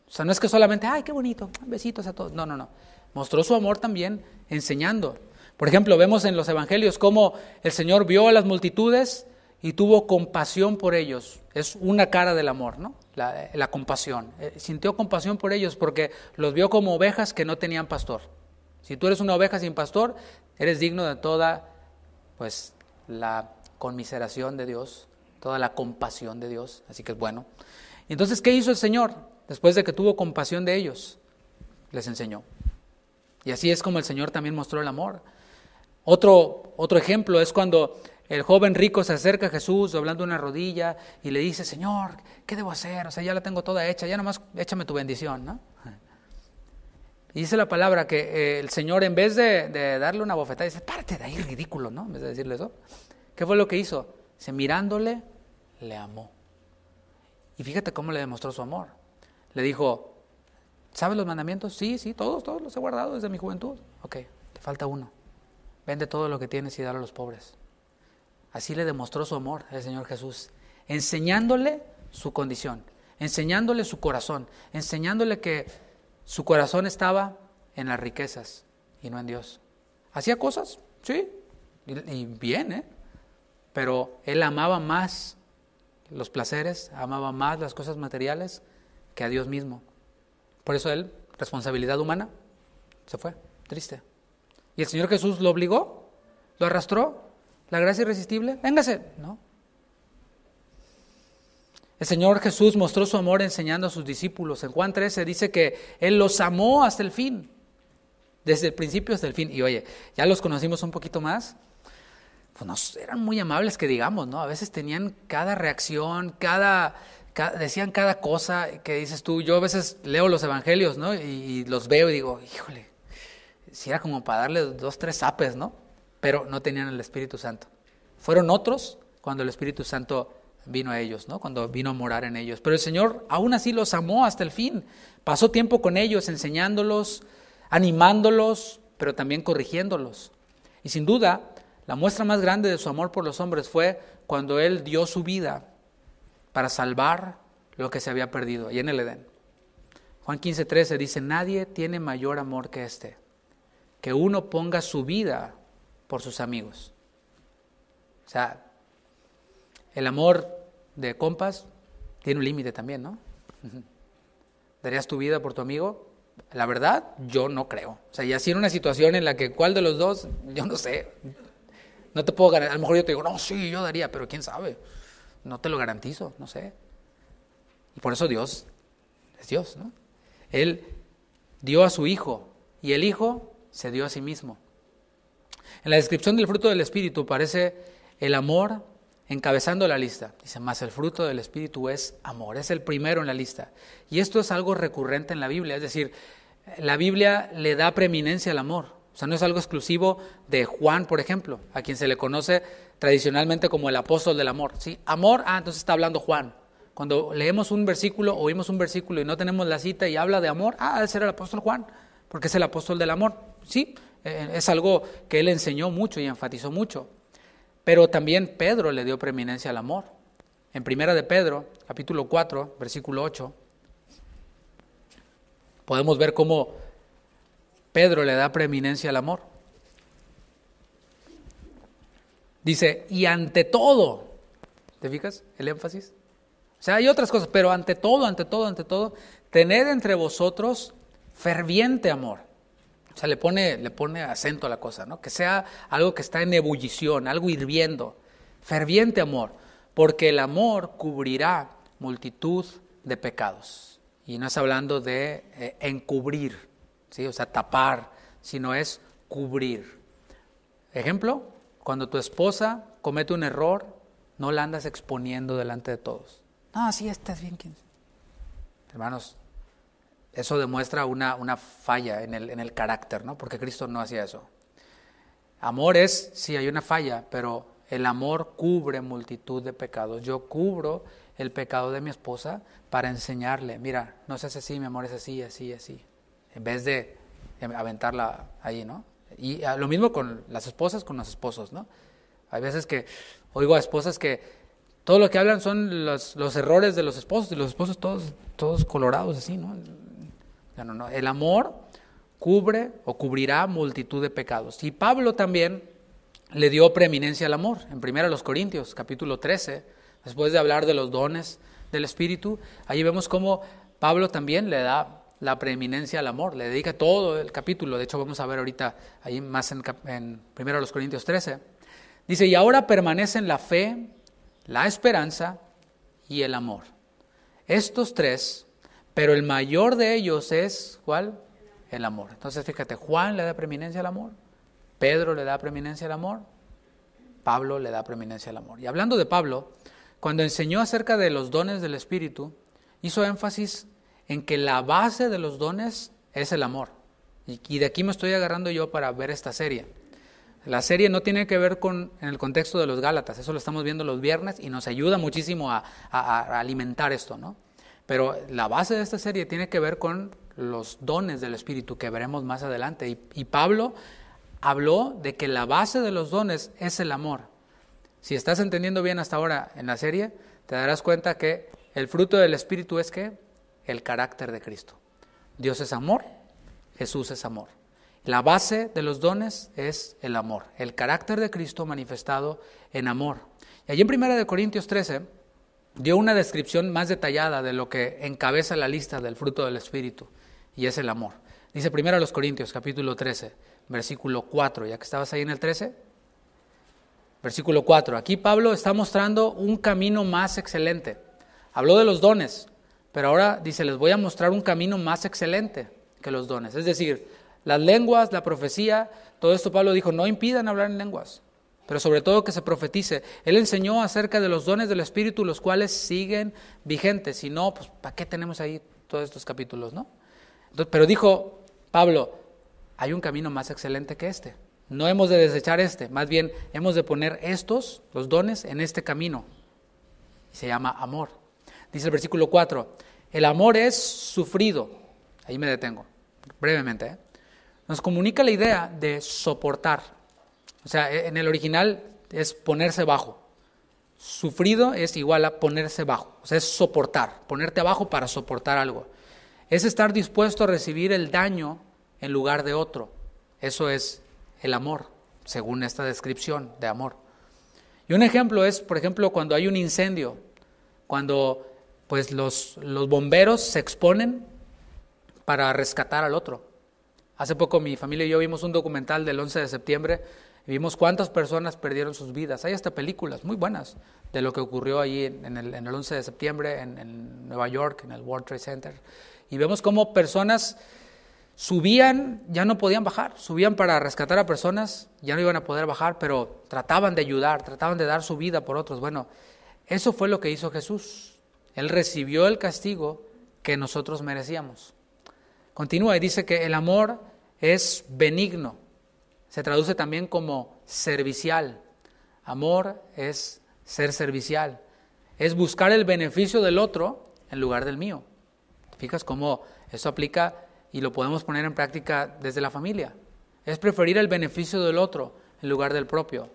O sea, no es que solamente, ay, qué bonito, besitos a todos. No. Mostró su amor también enseñando. Por ejemplo, vemos en los evangelios cómo el Señor vio a las multitudes y tuvo compasión por ellos. Es una cara del amor, ¿no? La compasión. Sintió compasión por ellos porque los vio como ovejas que no tenían pastor. Si tú eres una oveja sin pastor, eres digno de toda, pues, la conmiseración de Dios, toda la compasión de Dios. Así que es bueno. Entonces, ¿qué hizo el Señor? Después de que tuvo compasión de ellos, les enseñó. Y así es como el Señor también mostró el amor. Otro ejemplo es cuando el joven rico se acerca a Jesús doblando una rodilla y le dice, Señor, ¿qué debo hacer? O sea, ya la tengo toda hecha, ya nomás échame tu bendición, ¿no? Y dice la palabra que el Señor, en vez de darle una bofetada, dice, párate de ahí, ridículo, ¿no? En vez de decirle eso. ¿Qué fue lo que hizo? Dice, mirándole, le amó. Y fíjate cómo le demostró su amor. Le dijo, ¿sabes los mandamientos? Sí, todos los he guardado desde mi juventud. Ok, te falta uno. Vende todo lo que tienes y dale a los pobres. Así le demostró su amor el Señor Jesús, enseñándole su condición, enseñándole su corazón, enseñándole que su corazón estaba en las riquezas y no en Dios. ¿Hacía cosas? Sí, y bien, pero él amaba más los placeres, amaba más las cosas materiales que a Dios mismo. Por eso él, responsabilidad humana, se fue, triste. ¿Y el Señor Jesús lo obligó? ¿Lo arrastró? ¿La gracia irresistible? Véngase. No. El Señor Jesús mostró su amor enseñando a sus discípulos. En Juan 13 dice que Él los amó hasta el fin. Desde el principio hasta el fin. Y oye, ya los conocimos un poquito más. Pues no eran muy amables que digamos, ¿no? A veces tenían cada reacción, decían cada cosa que dices tú. Yo a veces leo los evangelios, ¿no? Y los veo y digo, híjole, si era como para darle 2, 3 zapes, ¿no? Pero no tenían el Espíritu Santo. Fueron otros cuando el Espíritu Santo vino a ellos, ¿no? Cuando vino a morar en ellos. Pero el Señor aún así los amó hasta el fin. Pasó tiempo con ellos, enseñándolos, animándolos, pero también corrigiéndolos. Y sin duda, la muestra más grande de su amor por los hombres fue cuando Él dio su vida para salvar lo que se había perdido, ahí en el Edén. Juan 15:13 dice, nadie tiene mayor amor que este, que uno ponga su vida por sus amigos. O sea, el amor de compas tiene un límite también, ¿no? ¿Darías tu vida por tu amigo? La verdad, yo no creo. O sea, ya si en una situación en la que cuál de los dos, yo no sé. No te puedo garantir. A lo mejor yo te digo, no, sí, yo daría, pero quién sabe. No te lo garantizo, no sé. Y por eso Dios es Dios, ¿no? Él dio a su Hijo y el Hijo se dio a sí mismo. En la descripción del fruto del Espíritu aparece el amor encabezando la lista. Dice, más el fruto del Espíritu es amor. Es el primero en la lista. Y esto es algo recurrente en la Biblia. Es decir, la Biblia le da preeminencia al amor. O sea, no es algo exclusivo de Juan, por ejemplo, a quien se le conoce tradicionalmente como el apóstol del amor. ¿Sí? Amor, entonces está hablando Juan. Cuando leemos un versículo, oímos un versículo y no tenemos la cita y habla de amor, debe ser el apóstol Juan, porque es el apóstol del amor. Sí, es algo que él enseñó mucho y enfatizó mucho. Pero también Pedro le dio preeminencia al amor. En Primera de Pedro, capítulo 4, versículo 8, podemos ver cómo Pedro le da preeminencia al amor. Dice, y ante todo, ¿te fijas el énfasis? O sea, hay otras cosas, pero ante todo, tened entre vosotros ferviente amor. O sea, le pone acento a la cosa, ¿no? Que sea algo que está en ebullición, algo hirviendo. Ferviente amor, porque el amor cubrirá multitud de pecados. Y no es hablando de encubrir, ¿sí? O sea, tapar, sino es cubrir. Ejemplo, cuando tu esposa comete un error, no la andas exponiendo delante de todos. No, sí, estás bien. Hermanos, eso demuestra una falla en el carácter, ¿no? Porque Cristo no hacía eso. Amor es, sí, hay una falla, pero el amor cubre multitud de pecados. Yo cubro el pecado de mi esposa para enseñarle, mira, no seas así, mi amor, es así, así, así. En vez de aventarla ahí, ¿no? Y lo mismo con las esposas, con los esposos, ¿no? Hay veces que oigo a esposas que todo lo que hablan son los errores de los esposos, y los esposos todos colorados así, ¿no? No. El amor cubre o cubrirá multitud de pecados. Y Pablo también le dio preeminencia al amor. En 1 Corintios, capítulo 13, después de hablar de los dones del Espíritu, ahí vemos cómo Pablo también le da la preeminencia al amor, le dedica todo el capítulo. De hecho, vamos a ver ahorita, ahí más en 1 Corintios 13. Dice, y ahora permanecen la fe, la esperanza y el amor. Estos tres, pero el mayor de ellos es, ¿cuál? El amor. Entonces, fíjate, Juan le da preeminencia al amor, Pedro le da preeminencia al amor, Pablo le da preeminencia al amor. Y hablando de Pablo, cuando enseñó acerca de los dones del Espíritu, hizo énfasis en que la base de los dones es el amor. Y de aquí me estoy agarrando yo para ver esta serie. La serie no tiene que ver en el contexto de los Gálatas, eso lo estamos viendo los viernes y nos ayuda muchísimo a alimentar esto, ¿no? Pero la base de esta serie tiene que ver con los dones del Espíritu que veremos más adelante. Y Pablo habló de que la base de los dones es el amor. Si estás entendiendo bien hasta ahora en la serie, te darás cuenta que el fruto del Espíritu es ¿qué? El carácter de Cristo. Dios es amor, Jesús es amor. La base de los dones es el amor, el carácter de Cristo manifestado en amor. Y allí en 1 Corintios 13 dio una descripción más detallada de lo que encabeza la lista del fruto del Espíritu, y es el amor. Dice 1 Corintios capítulo 13, versículo 4, ya que estabas ahí en el 13, versículo 4. Aquí Pablo está mostrando un camino más excelente. Habló de los dones, pero ahora dice, les voy a mostrar un camino más excelente que los dones. Es decir, las lenguas, la profecía, todo esto Pablo dijo, no impidan hablar en lenguas, pero sobre todo que se profetice. Él enseñó acerca de los dones del Espíritu, los cuales siguen vigentes. Si no, pues ¿para qué tenemos ahí todos estos capítulos, no? Entonces, pero dijo Pablo, hay un camino más excelente que este. No hemos de desechar más bien hemos de poner los dones, en este camino. Y se llama amor. Dice el versículo 4, el amor es sufrido. Ahí me detengo, brevemente. Nos comunica la idea de soportar. O sea, en el original es ponerse bajo. Sufrido es igual a ponerse bajo. O sea, es soportar, ponerte abajo para soportar algo. es estar dispuesto a recibir el daño en lugar de otro. Eso es el amor, según esta descripción de amor. Y un ejemplo es, por ejemplo, cuando hay un incendio, cuando pues los bomberos se exponen para rescatar al otro. Hace poco mi familia y yo vimos un documental del 11 de septiembre y vimos cuántas personas perdieron sus vidas. Hay hasta películas muy buenas de lo que ocurrió allí en el 11 de septiembre en Nueva York, en el World Trade Center. Y vemos cómo personas subían, ya no podían bajar, subían para rescatar a personas, ya no iban a poder bajar, pero trataban de ayudar, trataban de dar su vida por otros. Bueno, eso fue lo que hizo Jesús. Él recibió el castigo que nosotros merecíamos. Continúa y dice que el amor es benigno. Se traduce también como servicial. Amor es ser servicial. Es buscar el beneficio del otro en lugar del mío. ¿Te fijas cómo eso aplica y lo podemos poner en práctica desde la familia? Es preferir el beneficio del otro en lugar del propio.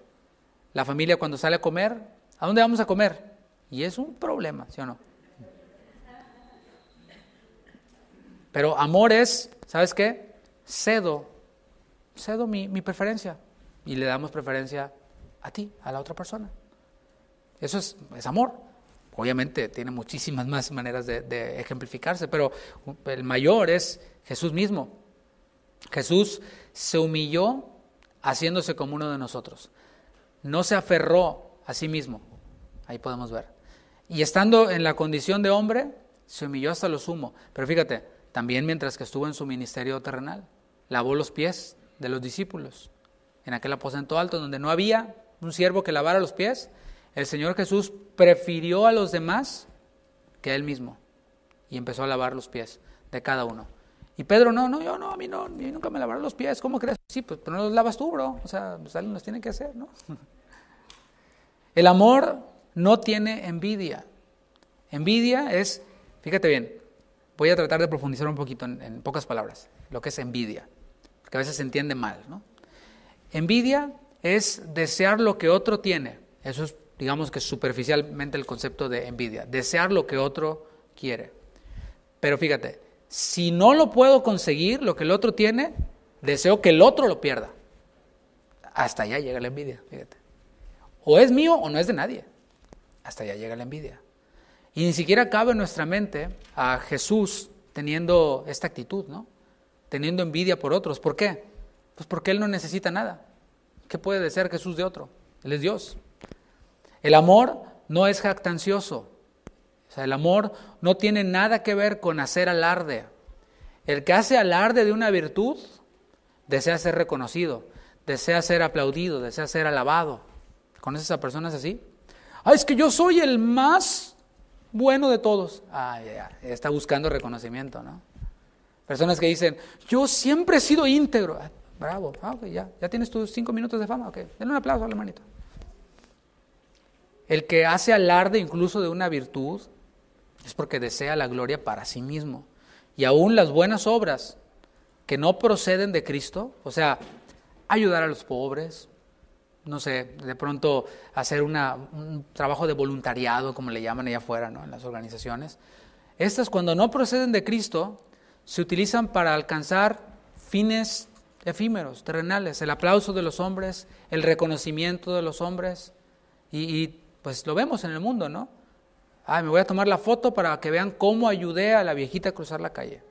La familia cuando sale a comer, ¿a dónde vamos a comer? Y es un problema, ¿sí o no? Pero amor es, ¿sabes qué? Cedo mi preferencia y le damos preferencia a ti, a la otra persona. Eso es amor. Obviamente tiene muchísimas más maneras de ejemplificarse, pero el mayor es Jesús mismo. Jesús se humilló haciéndose como uno de nosotros. No se aferró a sí mismo. Ahí podemos ver. Y estando en la condición de hombre, se humilló hasta lo sumo. Pero fíjate, también mientras que estuvo en su ministerio terrenal, lavó los pies de los discípulos. En aquel aposento alto donde no había un siervo que lavara los pies, el Señor Jesús prefirió a los demás que a Él mismo. Y empezó a lavar los pies de cada uno. Y Pedro, a mí nunca me lavaron los pies. ¿Cómo crees? Sí, pues pero no los lavas tú, bro. O sea, pues alguien los tiene que hacer, ¿no? El amor no tiene envidia. Envidia es, fíjate bien, voy a tratar de profundizar un poquito en pocas palabras, lo que es envidia, porque a veces se entiende mal, ¿no? Envidia es desear lo que otro tiene. Eso es, digamos que superficialmente el concepto de envidia, desear lo que otro quiere. Pero fíjate, si no lo puedo conseguir, lo que el otro tiene, deseo que el otro lo pierda. Hasta allá llega la envidia, fíjate. O es mío o no es de nadie. Hasta allá llega la envidia. Y ni siquiera cabe en nuestra mente a Jesús teniendo esta actitud, ¿no? Teniendo envidia por otros. ¿Por qué? Pues porque Él no necesita nada. ¿Qué puede desear Jesús de otro? Él es Dios. El amor no es jactancioso. O sea, el amor no tiene nada que ver con hacer alarde. El que hace alarde de una virtud desea ser reconocido, desea ser aplaudido, desea ser alabado. ¿Conoces a personas así? Es que yo soy el más bueno de todos. Ya está buscando reconocimiento, ¿no? Personas que dicen, yo siempre he sido íntegro. Bravo, okay, ya tienes tus 5 minutos de fama. Okay. Denle un aplauso al hermanito. El que hace alarde incluso de una virtud es porque desea la gloria para sí mismo. Y aún las buenas obras que no proceden de Cristo, o sea, ayudar a los pobres, no sé, de pronto hacer un trabajo de voluntariado, como le llaman allá afuera, ¿no? En las organizaciones. Estas, cuando no proceden de Cristo, se utilizan para alcanzar fines efímeros, terrenales, el aplauso de los hombres, el reconocimiento de los hombres, y pues lo vemos en el mundo, ¿no? Me voy a tomar la foto para que vean cómo ayudé a la viejita a cruzar la calle,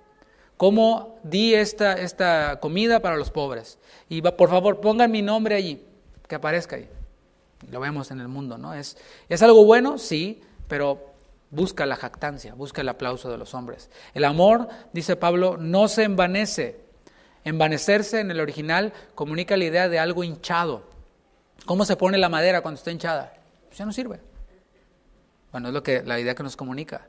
cómo di esta comida para los pobres, y por favor pongan mi nombre allí, que aparezca ahí. Lo vemos en el mundo, ¿no? ¿Es algo bueno? Sí, pero busca la jactancia, busca el aplauso de los hombres. El amor, dice Pablo, no se envanece. Envanecerse en el original comunica la idea de algo hinchado. ¿Cómo se pone la madera cuando está hinchada? Pues ya no sirve. Bueno, es la idea que nos comunica.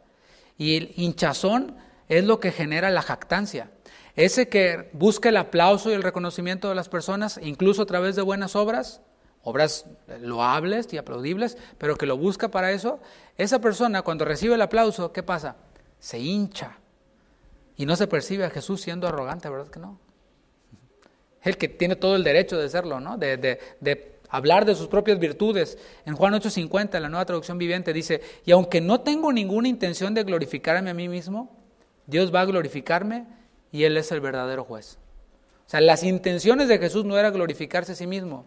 Y el hinchazón es lo que genera la jactancia. Ese que busca el aplauso y el reconocimiento de las personas, incluso a través de buenas obras loables y aplaudibles, pero que lo busca para eso, esa persona cuando recibe el aplauso, ¿qué pasa? Se hincha. Y no se percibe a Jesús siendo arrogante, ¿verdad que no? El que tiene todo el derecho de serlo, ¿no? De hablar de sus propias virtudes. En Juan 8:50, en la Nueva Traducción Viviente, dice, y aunque no tengo ninguna intención de glorificarme a mí mismo, Dios va a glorificarme y Él es el verdadero juez. O sea, las intenciones de Jesús no era glorificarse a sí mismo.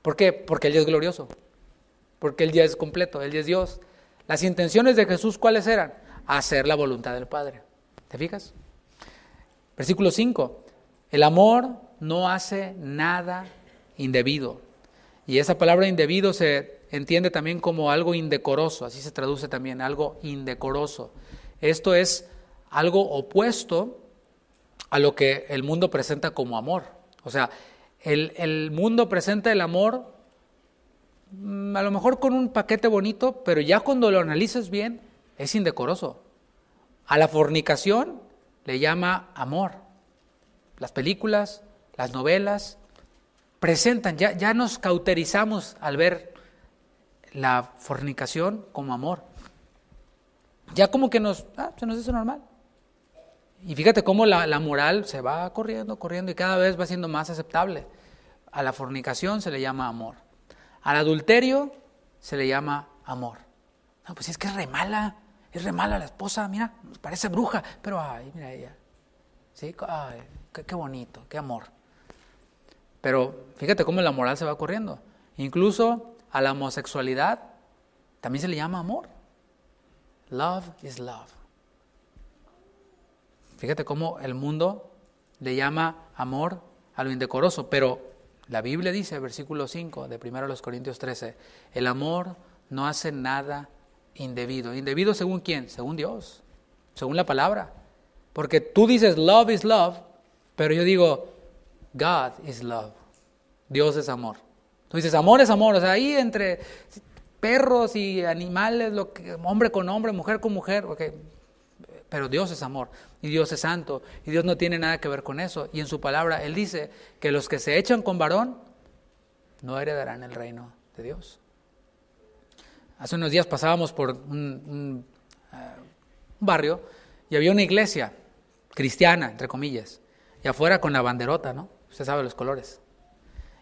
¿Por qué? Porque Él ya es glorioso, porque Él ya es completo, Él ya es Dios. Las intenciones de Jesús, ¿cuáles eran? Hacer la voluntad del Padre. ¿Te fijas? Versículo 5. El amor no hace nada indebido. Y esa palabra indebido se entiende también como algo indecoroso, así se traduce también, algo indecoroso. Esto es algo opuesto a lo que el mundo presenta como amor. O sea, el mundo presenta el amor a lo mejor con un paquete bonito, pero ya cuando lo analizas bien, es indecoroso. A la fornicación le llama amor. Las películas, las novelas presentan, ya nos cauterizamos al ver la fornicación como amor. Ya como que se nos hace normal. Y fíjate cómo la moral se va corriendo y cada vez va siendo más aceptable. A la fornicación se le llama amor. Al adulterio se le llama amor. No, pues es que es re mala la esposa, mira, parece bruja, pero ay, mira ella. Sí, ay, qué bonito, qué amor. Pero fíjate cómo la moral se va corriendo. Incluso a la homosexualidad también se le llama amor. Love is love. Fíjate cómo el mundo le llama amor a lo indecoroso, pero la Biblia dice, versículo 5 de 1 Corintios 13, el amor no hace nada indebido. ¿Indebido según quién? Según Dios, según la palabra. Porque tú dices love is love, pero yo digo God is love. Dios es amor. Tú dices amor es amor, o sea, ahí entre perros y animales, hombre con hombre, mujer con mujer, okay. Pero Dios es amor, y Dios es santo, y Dios no tiene nada que ver con eso. Y en su palabra Él dice que los que se echan con varón no heredarán el reino de Dios. Hace unos días pasábamos por un barrio y había una iglesia cristiana, entre comillas, y afuera con la banderota, ¿no? Usted sabe los colores.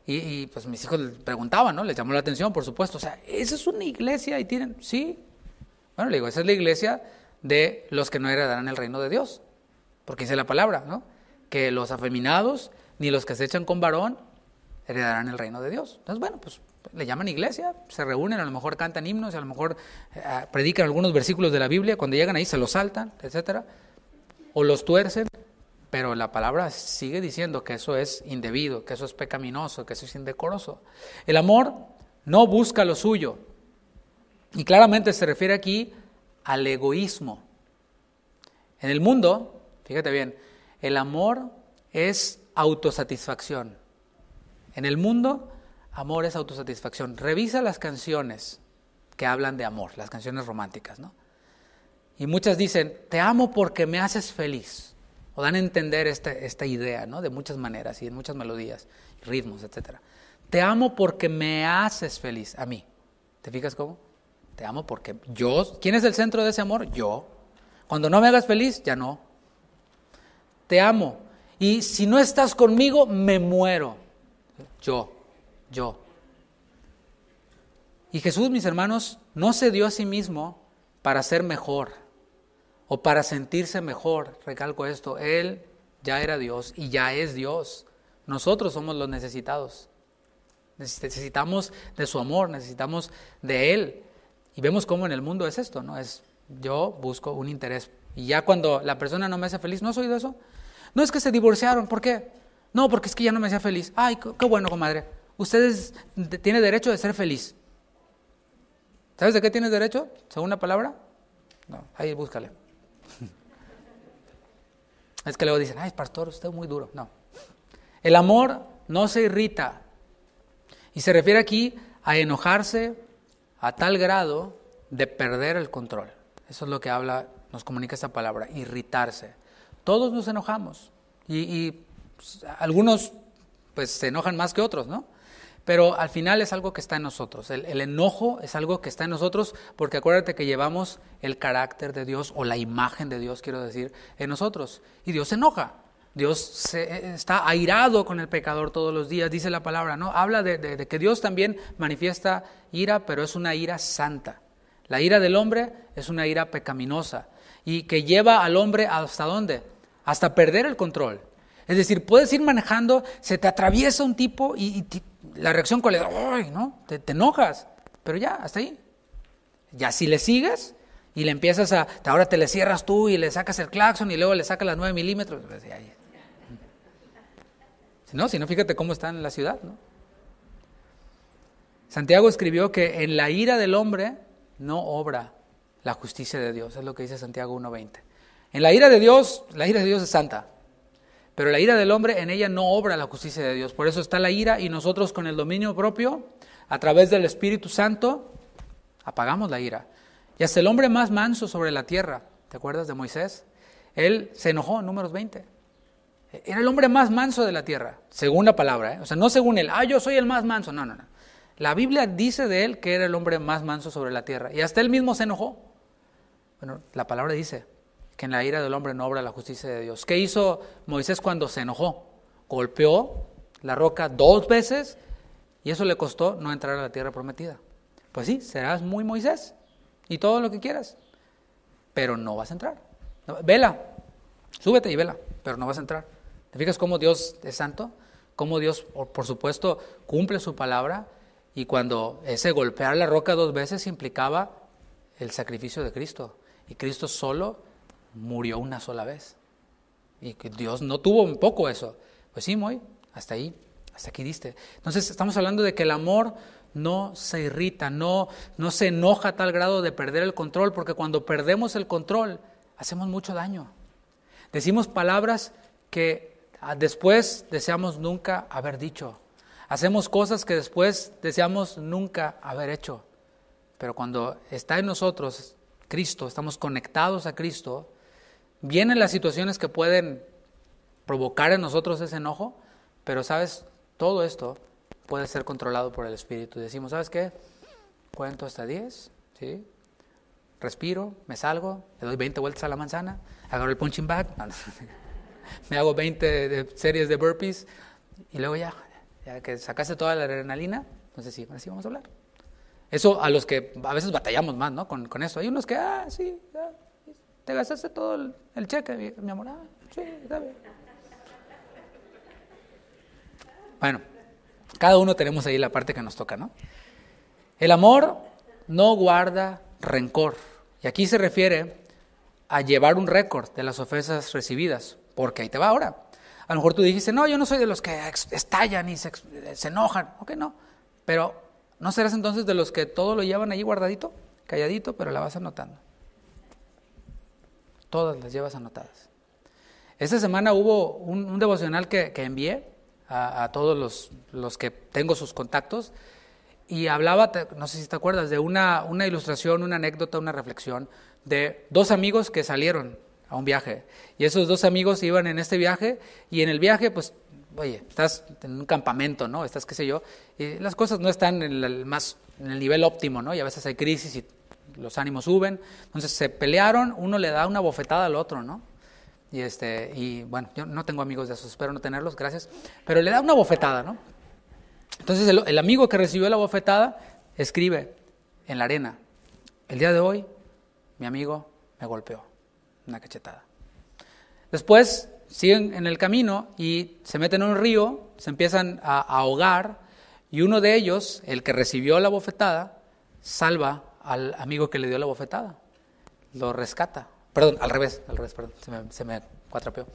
Y pues mis hijos preguntaban, ¿no? Les llamó la atención, por supuesto. O sea, ¿esa es una iglesia? Y tienen, sí. Bueno, le digo, esa es la iglesia de los que no heredarán el reino de Dios. Porque dice la palabra, ¿no? Que los afeminados, ni los que se echan con varón, heredarán el reino de Dios. Entonces, bueno, pues le llaman iglesia, se reúnen, a lo mejor cantan himnos, a lo mejor predican algunos versículos de la Biblia, cuando llegan ahí se los saltan, etcétera, o los tuercen, pero la palabra sigue diciendo que eso es indebido, que eso es pecaminoso, que eso es indecoroso. El amor no busca lo suyo, y claramente se refiere aquí al egoísmo. En el mundo, fíjate bien, el amor es autosatisfacción. En el mundo, amor es autosatisfacción. Revisa las canciones que hablan de amor, las canciones románticas, ¿no? Y muchas dicen, te amo porque me haces feliz. O dan a entender esta idea, ¿no? De muchas maneras y en muchas melodías, ritmos, etc. Te amo porque me haces feliz, a mí. ¿Te fijas cómo? Te amo porque yo. ¿Quién es el centro de ese amor? Yo. Cuando no me hagas feliz, ya no. Te amo. Y si no estás conmigo, me muero. Yo. Y Jesús, mis hermanos, no se dio a sí mismo para ser mejor o para sentirse mejor. Recalco esto, Él ya era Dios y ya es Dios. Nosotros somos los necesitados. Necesitamos de su amor, necesitamos de Él. Y vemos cómo en el mundo es esto, ¿no? Es yo busco un interés. Y ya cuando la persona no me hace feliz, ¿no has oído eso? No es que se divorciaron, ¿por qué? No, porque es que ya no me hacía feliz. Ay, qué bueno, comadre. Ustedes tienen derecho de ser feliz. ¿Sabes de qué tienes derecho? ¿Según la palabra? No, ahí búscale. Es que luego dicen, ay, pastor, usted es muy duro. No. El amor no se irrita. Y se refiere aquí a enojarse a tal grado de perder el control. Eso es lo que nos comunica esta palabra, irritarse. Todos nos enojamos. Y pues, algunos pues se enojan más que otros, ¿no? Pero al final es algo que está en nosotros. El enojo es algo que está en nosotros porque acuérdate que llevamos el carácter de Dios o la imagen de Dios, quiero decir, en nosotros. Y Dios se enoja. Dios está airado con el pecador todos los días, dice la palabra, ¿no? Habla de que Dios también manifiesta ira, pero es una ira santa. La ira del hombre es una ira pecaminosa. y que lleva al hombre ¿hasta dónde? Hasta perder el control. Es decir, puedes ir manejando, se te atraviesa un tipo y la reacción cuál es, ¡ay!, ¿no? Te enojas, pero ya, hasta ahí. Ya si le sigues y le empiezas ahora te le cierras tú y le sacas el claxon y luego le sacas las 9 milímetros. Pues, si no, fíjate cómo está en la ciudad, ¿no? Santiago escribió que en la ira del hombre no obra la justicia de Dios, es lo que dice Santiago 1:20. En la ira de Dios es santa, pero la ira del hombre, en ella no obra la justicia de Dios. Por eso está la ira y nosotros con el dominio propio, a través del Espíritu Santo, apagamos la ira. Y hasta el hombre más manso sobre la tierra, ¿te acuerdas de Moisés? Él se enojó en Números 20. Era el hombre más manso de la tierra, según la palabra, O sea, no según él, yo soy el más manso, no. La Biblia dice de él que era el hombre más manso sobre la tierra, y hasta él mismo se enojó. Bueno, la palabra dice que en la ira del hombre no obra la justicia de Dios. ¿Qué hizo Moisés cuando se enojó? Golpeó la roca 2 veces, y eso le costó no entrar a la tierra prometida. Pues sí, serás muy Moisés, y todo lo que quieras, pero no vas a entrar. Vela, súbete y vela, pero no vas a entrar. ¿Te fijas cómo Dios es santo? Cómo Dios, por supuesto, cumple su palabra, y cuando ese golpear la roca 2 veces implicaba el sacrificio de Cristo, y Cristo solo murió una sola vez, y que Dios no tuvo un poco eso. Pues sí, hasta ahí, hasta aquí diste. Entonces estamos hablando de que el amor no se irrita, no se enoja a tal grado de perder el control, porque cuando perdemos el control hacemos mucho daño. Decimos palabras que después deseamos nunca haber dicho. Hacemos cosas que después deseamos nunca haber hecho. Pero cuando está en nosotros Cristo, estamos conectados a Cristo, vienen las situaciones que pueden provocar en nosotros ese enojo, pero ¿sabes? Todo esto puede ser controlado por el Espíritu. Decimos, ¿sabes qué? Cuento hasta 10, ¿sí? Respiro, me salgo, le doy 20 vueltas a la manzana, agarro el punching bag, me hago 20 series de burpees, y luego ya que sacaste toda la adrenalina, entonces sí, ahora sí vamos a hablar. Eso a los que a veces batallamos más, ¿no? Con eso. Hay unos que, sí, te gastaste todo el cheque, mi amor, sí, está bien. Bueno, cada uno tenemos ahí la parte que nos toca, ¿no? El amor no guarda rencor. Y aquí se refiere a llevar un récord de las ofensas recibidas, porque ahí te va ahora. A lo mejor tú dijiste, no, yo no soy de los que estallan y se enojan. Ok, no. Pero, ¿no serás entonces de los que todo lo llevan ahí guardadito, calladito, pero la vas anotando? Todas las llevas anotadas. Esta semana hubo un devocional que envié a todos los que tengo sus contactos, y hablaba, no sé si te acuerdas, de una ilustración, una anécdota, una reflexión de 2 amigos que salieron a un viaje, y esos 2 amigos iban en este viaje, y en el viaje, pues, oye, estás en un campamento, ¿no? Estás, qué sé yo, y las cosas no están en el nivel óptimo, ¿no? Y a veces hay crisis y los ánimos suben, entonces se pelearon, uno le da una bofetada al otro, ¿no? Y bueno, yo no tengo amigos de esos, espero no tenerlos, gracias, pero le da una bofetada, ¿no? Entonces el amigo que recibió la bofetada escribe en la arena, el día de hoy mi amigo me golpeó, una cachetada. Después siguen en el camino y se meten en un río, se empiezan a ahogar, y uno de ellos, el que recibió la bofetada, salva al amigo que le dio la bofetada, lo rescata. Perdón, al revés, se me cuatrapeó.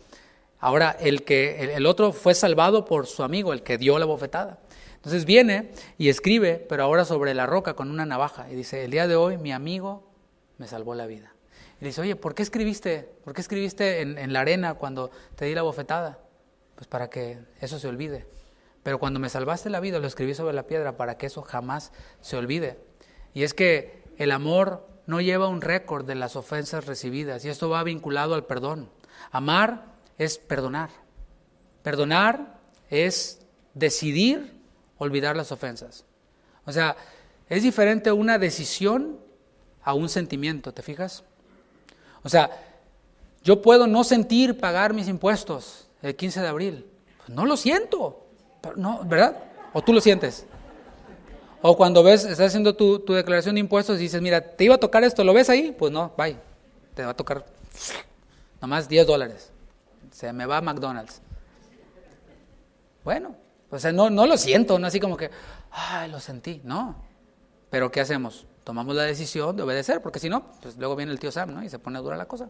Ahora el otro fue salvado por su amigo, el que dio la bofetada. Entonces viene y escribe, pero ahora sobre la roca con una navaja, y dice, el día de hoy mi amigo me salvó la vida. Y dice, oye, ¿por qué escribiste en la arena cuando te di la bofetada? Pues para que eso se olvide. Pero cuando me salvaste la vida, lo escribí sobre la piedra para que eso jamás se olvide. Y es que el amor no lleva un récord de las ofensas recibidas, y esto va vinculado al perdón. Amar es perdonar. Perdonar es decidir olvidar las ofensas. O sea, es diferente una decisión a un sentimiento, ¿te fijas? O sea, yo puedo no sentir pagar mis impuestos el 15 de abril. Pues no lo siento, no, ¿verdad? ¿O tú lo sientes? O cuando estás haciendo tu declaración de impuestos y dices, mira, te iba a tocar esto, ¿lo ves ahí? Pues no, bye, te va a tocar Nomás $10. Se me va a McDonald's. Bueno, o sea, no lo siento, no así como que, lo sentí, no. Pero ¿qué hacemos? Tomamos la decisión de obedecer, porque si no, pues luego viene el tío Sam, ¿no? Y se pone dura la cosa.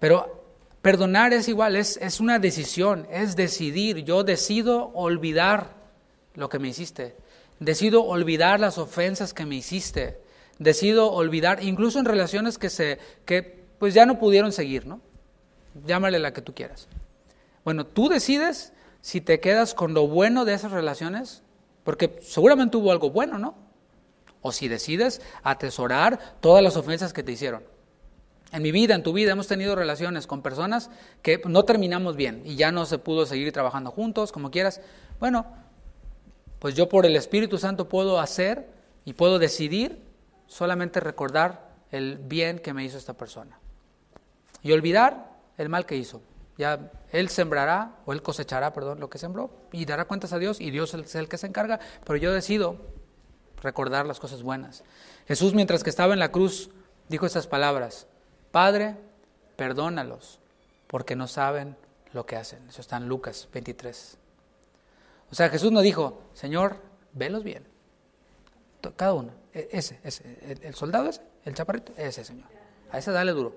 Pero perdonar es igual, es una decisión, es decidir. Yo decido olvidar lo que me hiciste. Decido olvidar las ofensas que me hiciste. Decido olvidar, incluso en relaciones que pues ya no pudieron seguir, ¿no? Llámale la que tú quieras. Bueno, tú decides si te quedas con lo bueno de esas relaciones, porque seguramente hubo algo bueno, ¿no? O si decides atesorar todas las ofensas que te hicieron. En mi vida, en tu vida, hemos tenido relaciones con personas que no terminamos bien y ya no se pudo seguir trabajando juntos, como quieras. Bueno, pues yo por el Espíritu Santo puedo hacer y puedo decidir solamente recordar el bien que me hizo esta persona y olvidar el mal que hizo. Ya él sembrará, o él cosechará, lo que sembró, y dará cuentas a Dios, y Dios es el que se encarga, pero yo decido recordar las cosas buenas. Jesús, mientras que estaba en la cruz, dijo estas palabras: Padre, perdónalos, porque no saben lo que hacen. Eso está en Lucas 23. O sea, Jesús no dijo: Señor, velos bien, cada uno, ese, el soldado ese, el chaparrito, ese, Señor, a ese dale duro.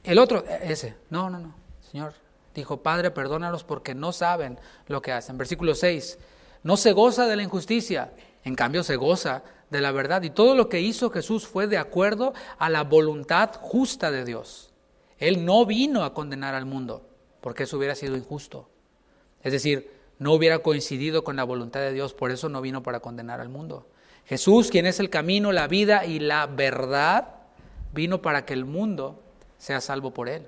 El otro, ese, no. Señor, dijo: Padre, perdónalos porque no saben lo que hacen. Versículo 6, no se goza de la injusticia, en cambio se goza de la verdad. Y todo lo que hizo Jesús fue de acuerdo a la voluntad justa de Dios. Él no vino a condenar al mundo, porque eso hubiera sido injusto. Es decir, no hubiera coincidido con la voluntad de Dios, por eso no vino para condenar al mundo. Jesús, quien es el camino, la vida y la verdad, vino para que el mundo sea salvo por Él.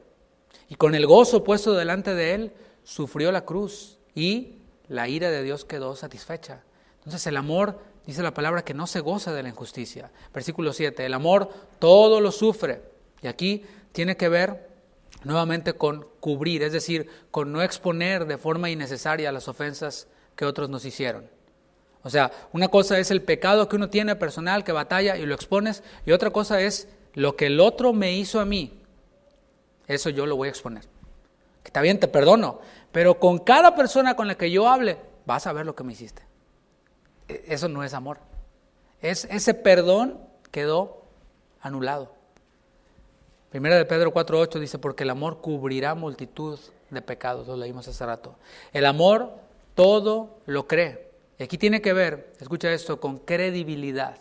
Y con el gozo puesto delante de Él, sufrió la cruz y la ira de Dios quedó satisfecha. Entonces el amor, dice la palabra, que no se goza de la injusticia. Versículo 7, el amor todo lo sufre. Y aquí tiene que ver nuevamente con cubrir, es decir, con no exponer de forma innecesaria las ofensas que otros nos hicieron. O sea, una cosa es el pecado que uno tiene personal, que batalla y lo expones, y otra cosa es lo que el otro me hizo a mí. Eso yo lo voy a exponer. Que está bien, te perdono, pero con cada persona con la que yo hable, vas a ver lo que me hiciste. Eso no es amor. Ese perdón quedó anulado. Primera de Pedro 4:8 dice: porque el amor cubrirá multitud de pecados. Lo leímos hace rato. El amor todo lo cree. Y aquí tiene que ver, escucha esto, con credibilidad.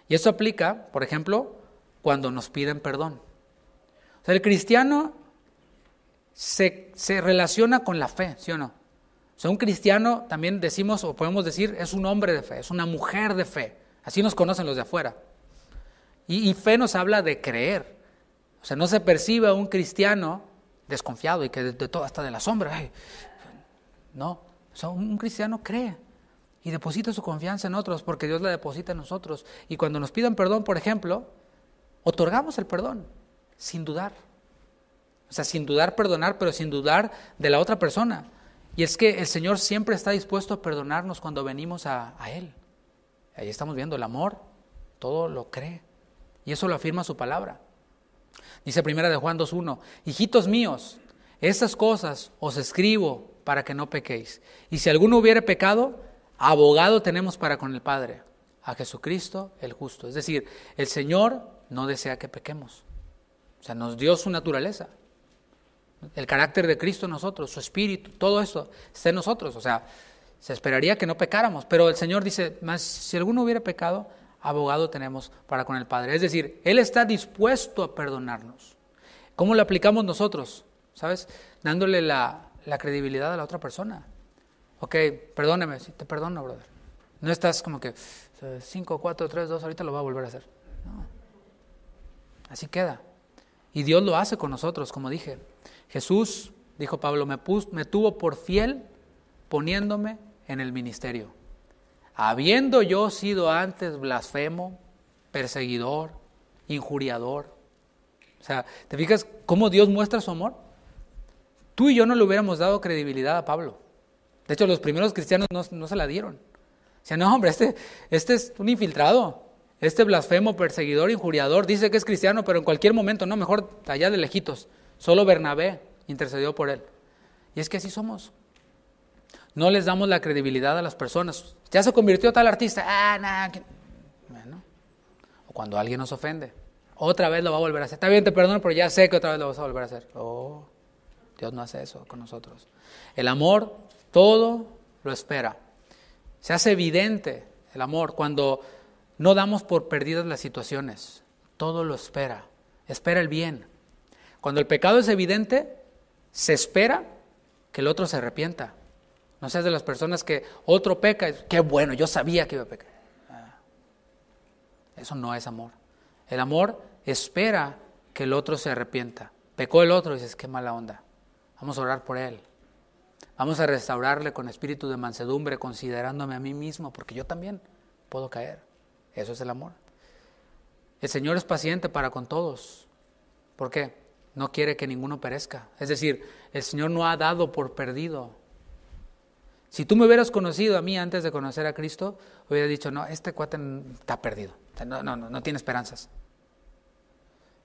Y eso aplica, por ejemplo, cuando nos piden perdón. O sea, el cristiano se relaciona con la fe, ¿sí o no? O sea, un cristiano también decimos, o podemos decir, es un hombre de fe, es una mujer de fe. Así nos conocen los de afuera. Y fe nos habla de creer. O sea, no se percibe a un cristiano desconfiado y que de todo, hasta de la sombra. Ay, no, o sea, un cristiano cree y deposita su confianza en otros porque Dios la deposita en nosotros. Y cuando nos pidan perdón, por ejemplo, otorgamos el perdón sin dudar. O sea, sin dudar perdonar, pero sin dudar de la otra persona. Y es que el Señor siempre está dispuesto a perdonarnos cuando venimos a Él. Ahí estamos viendo el amor, todo lo cree. Y eso lo afirma su palabra. Dice primera de Juan 2:1, hijitos míos, estas cosas os escribo para que no pequéis. Y si alguno hubiere pecado, abogado tenemos para con el Padre, a Jesucristo el justo. Es decir, el Señor no desea que pequemos. O sea, nos dio su naturaleza. El carácter de Cristo en nosotros, su espíritu, todo esto está en nosotros. O sea, se esperaría que no pecáramos. Pero el Señor dice, mas si alguno hubiera pecado, abogado tenemos para con el Padre. Es decir, Él está dispuesto a perdonarnos. ¿Cómo lo aplicamos nosotros? ¿Sabes? Dándole la credibilidad a la otra persona. Ok, perdóname, sí, te perdono, brother. No estás como que 5, 4, 3, 2, ahorita lo va a volver a hacer. No. Así queda. Y Dios lo hace con nosotros, como dije. Jesús, dijo Pablo, me tuvo por fiel poniéndome en el ministerio. Habiendo yo sido antes blasfemo, perseguidor, injuriador. O sea, ¿te fijas cómo Dios muestra su amor? Tú y yo no le hubiéramos dado credibilidad a Pablo. De hecho, los primeros cristianos no se la dieron. O sea, no, hombre, este es un infiltrado. Este blasfemo, perseguidor, injuriador, dice que es cristiano, pero en cualquier momento, no, mejor allá de lejitos. Solo Bernabé intercedió por él. Y es que así somos. No les damos la credibilidad a las personas. Ya se convirtió tal artista. Bueno. O cuando alguien nos ofende. Otra vez lo va a volver a hacer. Está bien, te perdono, pero ya sé que otra vez lo vas a volver a hacer. Dios no hace eso con nosotros. El amor todo lo espera. Se hace evidente el amor cuando no damos por perdidas las situaciones. Todo lo espera. Espera el bien. Cuando el pecado es evidente, se espera que el otro se arrepienta. No seas de las personas que otro peca. Qué bueno, yo sabía que iba a pecar. Eso no es amor. El amor espera que el otro se arrepienta. Pecó el otro y dices, qué mala onda. Vamos a orar por él. Vamos a restaurarle con espíritu de mansedumbre, considerándome a mí mismo, porque yo también puedo caer. Eso es el amor. El Señor es paciente para con todos. ¿Por qué? No quiere que ninguno perezca. Es decir, el Señor no ha dado por perdido. Si tú me hubieras conocido a mí antes de conocer a Cristo, hubiera dicho, no, este cuate está perdido. No tiene esperanzas.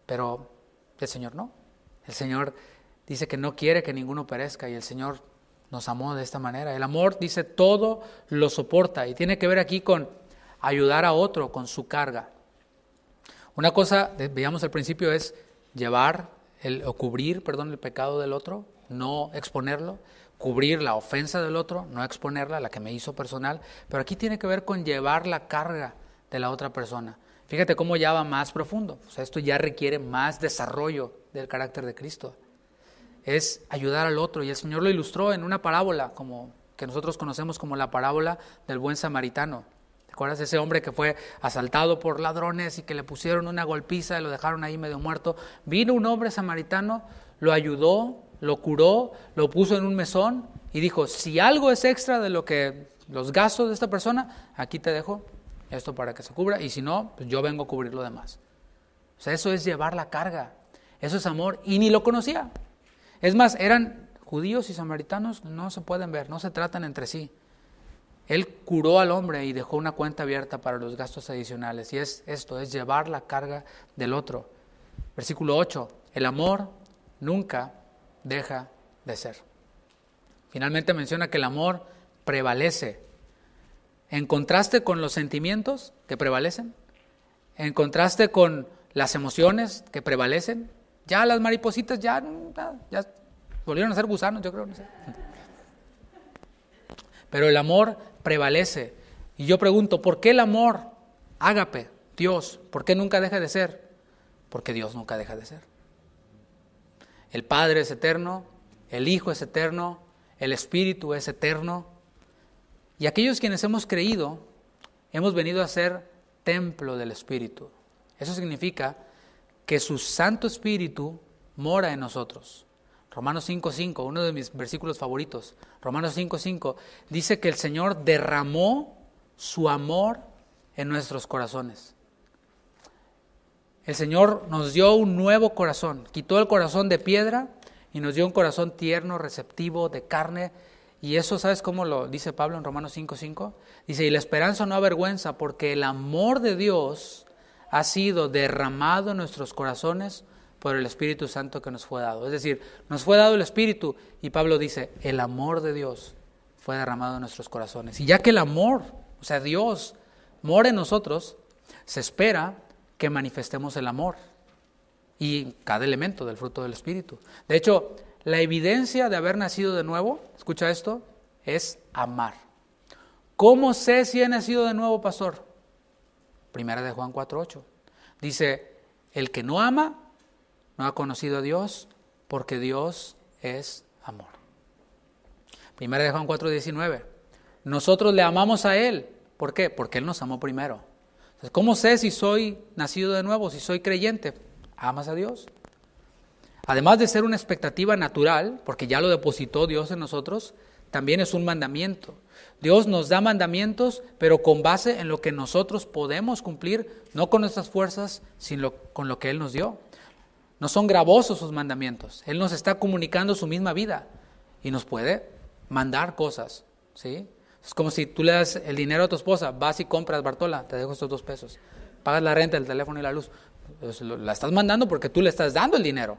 Pero el Señor no. El Señor dice que no quiere que ninguno perezca y el Señor nos amó de esta manera. El amor, dice, todo lo soporta y tiene que ver aquí con ayudar a otro con su carga. Una cosa, veíamos al principio, es cubrir el pecado del otro, no exponerlo, cubrir la ofensa del otro, no exponerla, la que me hizo personal, pero aquí tiene que ver con llevar la carga de la otra persona. Fíjate cómo ya va más profundo. O sea, esto ya requiere más desarrollo del carácter de Cristo. Es ayudar al otro, y el Señor lo ilustró en una parábola como que nosotros conocemos como la parábola del buen samaritano. ¿Te acuerdas de ese hombre que fue asaltado por ladrones y que le pusieron una golpiza y lo dejaron ahí medio muerto? Vino un hombre samaritano, lo ayudó, lo curó, lo puso en un mesón y dijo, si algo es extra de los gastos de esta persona, aquí te dejo esto para que se cubra, y si no, pues yo vengo a cubrir lo demás. O sea, eso es llevar la carga, eso es amor, y ni lo conocía. Es más, eran judíos y samaritanos, no se pueden ver, no se tratan entre sí. Él curó al hombre y dejó una cuenta abierta para los gastos adicionales, y es esto, es llevar la carga del otro. Versículo 8, el amor nunca deja de ser. Finalmente menciona que el amor prevalece. En contraste con los sentimientos que prevalecen, en contraste con las emociones que prevalecen, ya las maripositas ya volvieron a ser gusanos, yo creo, no sé. Pero el amor prevalece. Y yo pregunto, ¿por qué el amor, ágape, Dios, por qué nunca deja de ser? Porque Dios nunca deja de ser. El Padre es eterno, el Hijo es eterno, el Espíritu es eterno. Y aquellos quienes hemos creído, hemos venido a ser templo del Espíritu. Eso significa que su Santo Espíritu mora en nosotros. Romanos 5:5, uno de mis versículos favoritos. Romanos 5:5 dice que el Señor derramó su amor en nuestros corazones. El Señor nos dio un nuevo corazón, quitó el corazón de piedra y nos dio un corazón tierno, receptivo, de carne. Y eso, ¿sabes cómo lo dice Pablo en Romanos 5:5? Dice, y la esperanza no avergüenza, porque el amor de Dios ha sido derramado en nuestros corazones por el Espíritu Santo que nos fue dado. Es decir, nos fue dado el Espíritu, y Pablo dice, el amor de Dios fue derramado en nuestros corazones. Y ya que el amor, o sea, Dios mora en nosotros, se espera que manifestemos el amor y cada elemento del fruto del Espíritu. De hecho, la evidencia de haber nacido de nuevo, escucha esto, es amar. ¿Cómo sé si he nacido de nuevo, pastor? Primera de Juan 4:8. Dice, el que no ama no ha conocido a Dios, porque Dios es amor. Primera de Juan 4:19. Nosotros le amamos a Él. ¿Por qué? Porque Él nos amó primero. Entonces, ¿cómo sé si soy nacido de nuevo, si soy creyente? ¿Amas a Dios? Además de ser una expectativa natural, porque ya lo depositó Dios en nosotros, también es un mandamiento. Dios nos da mandamientos, pero con base en lo que nosotros podemos cumplir, no con nuestras fuerzas, sino con lo que Él nos dio. No son gravosos sus mandamientos. Él nos está comunicando su misma vida y nos puede mandar cosas, ¿sí? Es como si tú le das el dinero a tu esposa, vas y compras, Bartola, te dejo estos 2 pesos. pagas la renta, el teléfono y la luz. Pues la estás mandando porque tú le estás dando el dinero.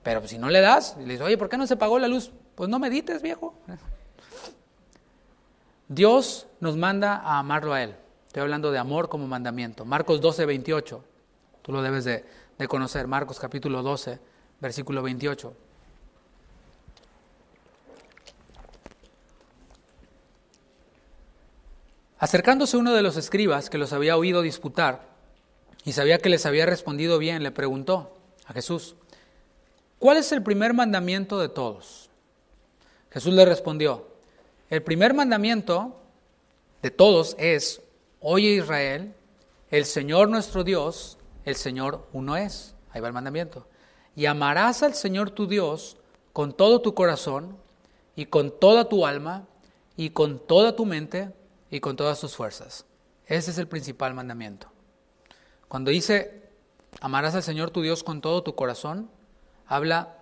Pero si no le das, y le dices, oye, ¿por qué no se pagó la luz? Pues no medites, viejo. Dios nos manda a amarlo a Él. Estoy hablando de amor como mandamiento. Marcos 12, 28. Tú lo debes de conocer. Marcos capítulo 12, versículo 28. Acercándose uno de los escribas que los había oído disputar y sabía que les había respondido bien, le preguntó a Jesús, ¿cuál es el primer mandamiento de todos? Jesús le respondió, el primer mandamiento de todos es, oye Israel, el Señor nuestro Dios, el Señor uno es. Ahí va el mandamiento. Y amarás al Señor tu Dios con todo tu corazón y con toda tu alma y con toda tu mente y con todas tus fuerzas. Ese es el principal mandamiento. Cuando dice, amarás al Señor tu Dios con todo tu corazón, habla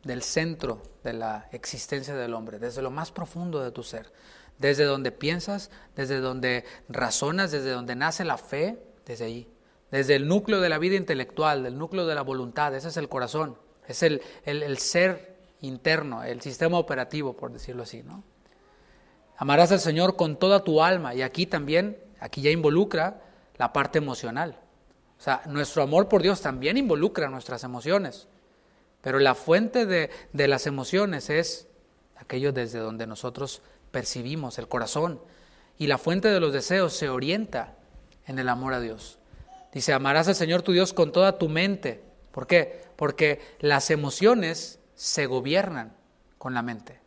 del centro de la existencia del hombre, desde lo más profundo de tu ser, desde donde piensas, desde donde razonas, desde donde nace la fe, desde ahí, desde el núcleo de la vida intelectual, del núcleo de la voluntad, ese es el corazón, es el ser interno, el sistema operativo, por decirlo así, ¿no? Amarás al Señor con toda tu alma, y aquí ya involucra la parte emocional. O sea, nuestro amor por Dios también involucra nuestras emociones. Pero la fuente de las emociones es aquello desde donde nosotros percibimos, el corazón. Y la fuente de los deseos se orienta en el amor a Dios. Dice, amarás al Señor tu Dios con toda tu mente. ¿Por qué? Porque las emociones se gobiernan con la mente.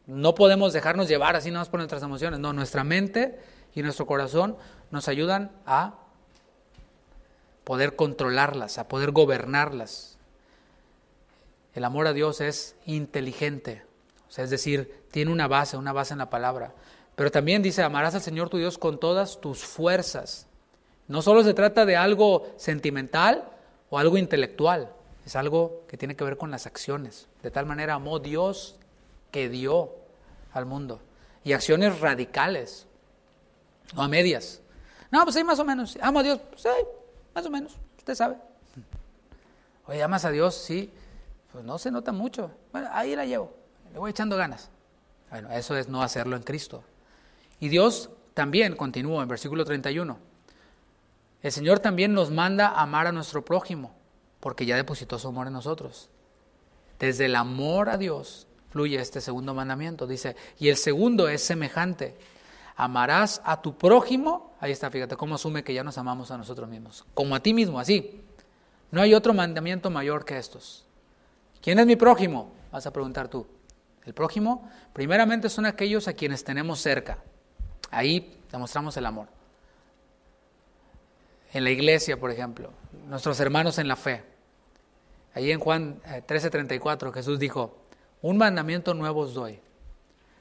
No podemos dejarnos llevar así nada más por nuestras emociones. No, nuestra mente y nuestro corazón nos ayudan a poder controlarlas, a poder gobernarlas. El amor a Dios es inteligente, o sea, es decir, tiene una base en la palabra. Pero también dice, amarás al Señor tu Dios con todas tus fuerzas. No solo se trata de algo sentimental o algo intelectual, es algo que tiene que ver con las acciones. De tal manera amó Dios que dio al mundo. Y acciones radicales, no a medias. No, pues sí, más o menos. Amo a Dios, pues sí, más o menos, usted sabe. Oye, ¿amas a Dios? Sí. Pues no se nota mucho. Bueno, ahí la llevo, le voy echando ganas. Bueno, eso es no hacerlo en Cristo. Y Dios también, continúa en versículo 31, el Señor también nos manda a amar a nuestro prójimo, porque ya depositó su amor en nosotros. Desde el amor a Dios fluye este segundo mandamiento, dice, y el segundo es semejante, amarás a tu prójimo, ahí está, fíjate cómo asume que ya nos amamos a nosotros mismos, como a ti mismo, así. No hay otro mandamiento mayor que estos. ¿Quién es mi prójimo? Vas a preguntar tú. El prójimo, primeramente son aquellos a quienes tenemos cerca. Ahí demostramos el amor. En la iglesia, por ejemplo, nuestros hermanos en la fe. Ahí en Juan 13:34 Jesús dijo, un mandamiento nuevo os doy,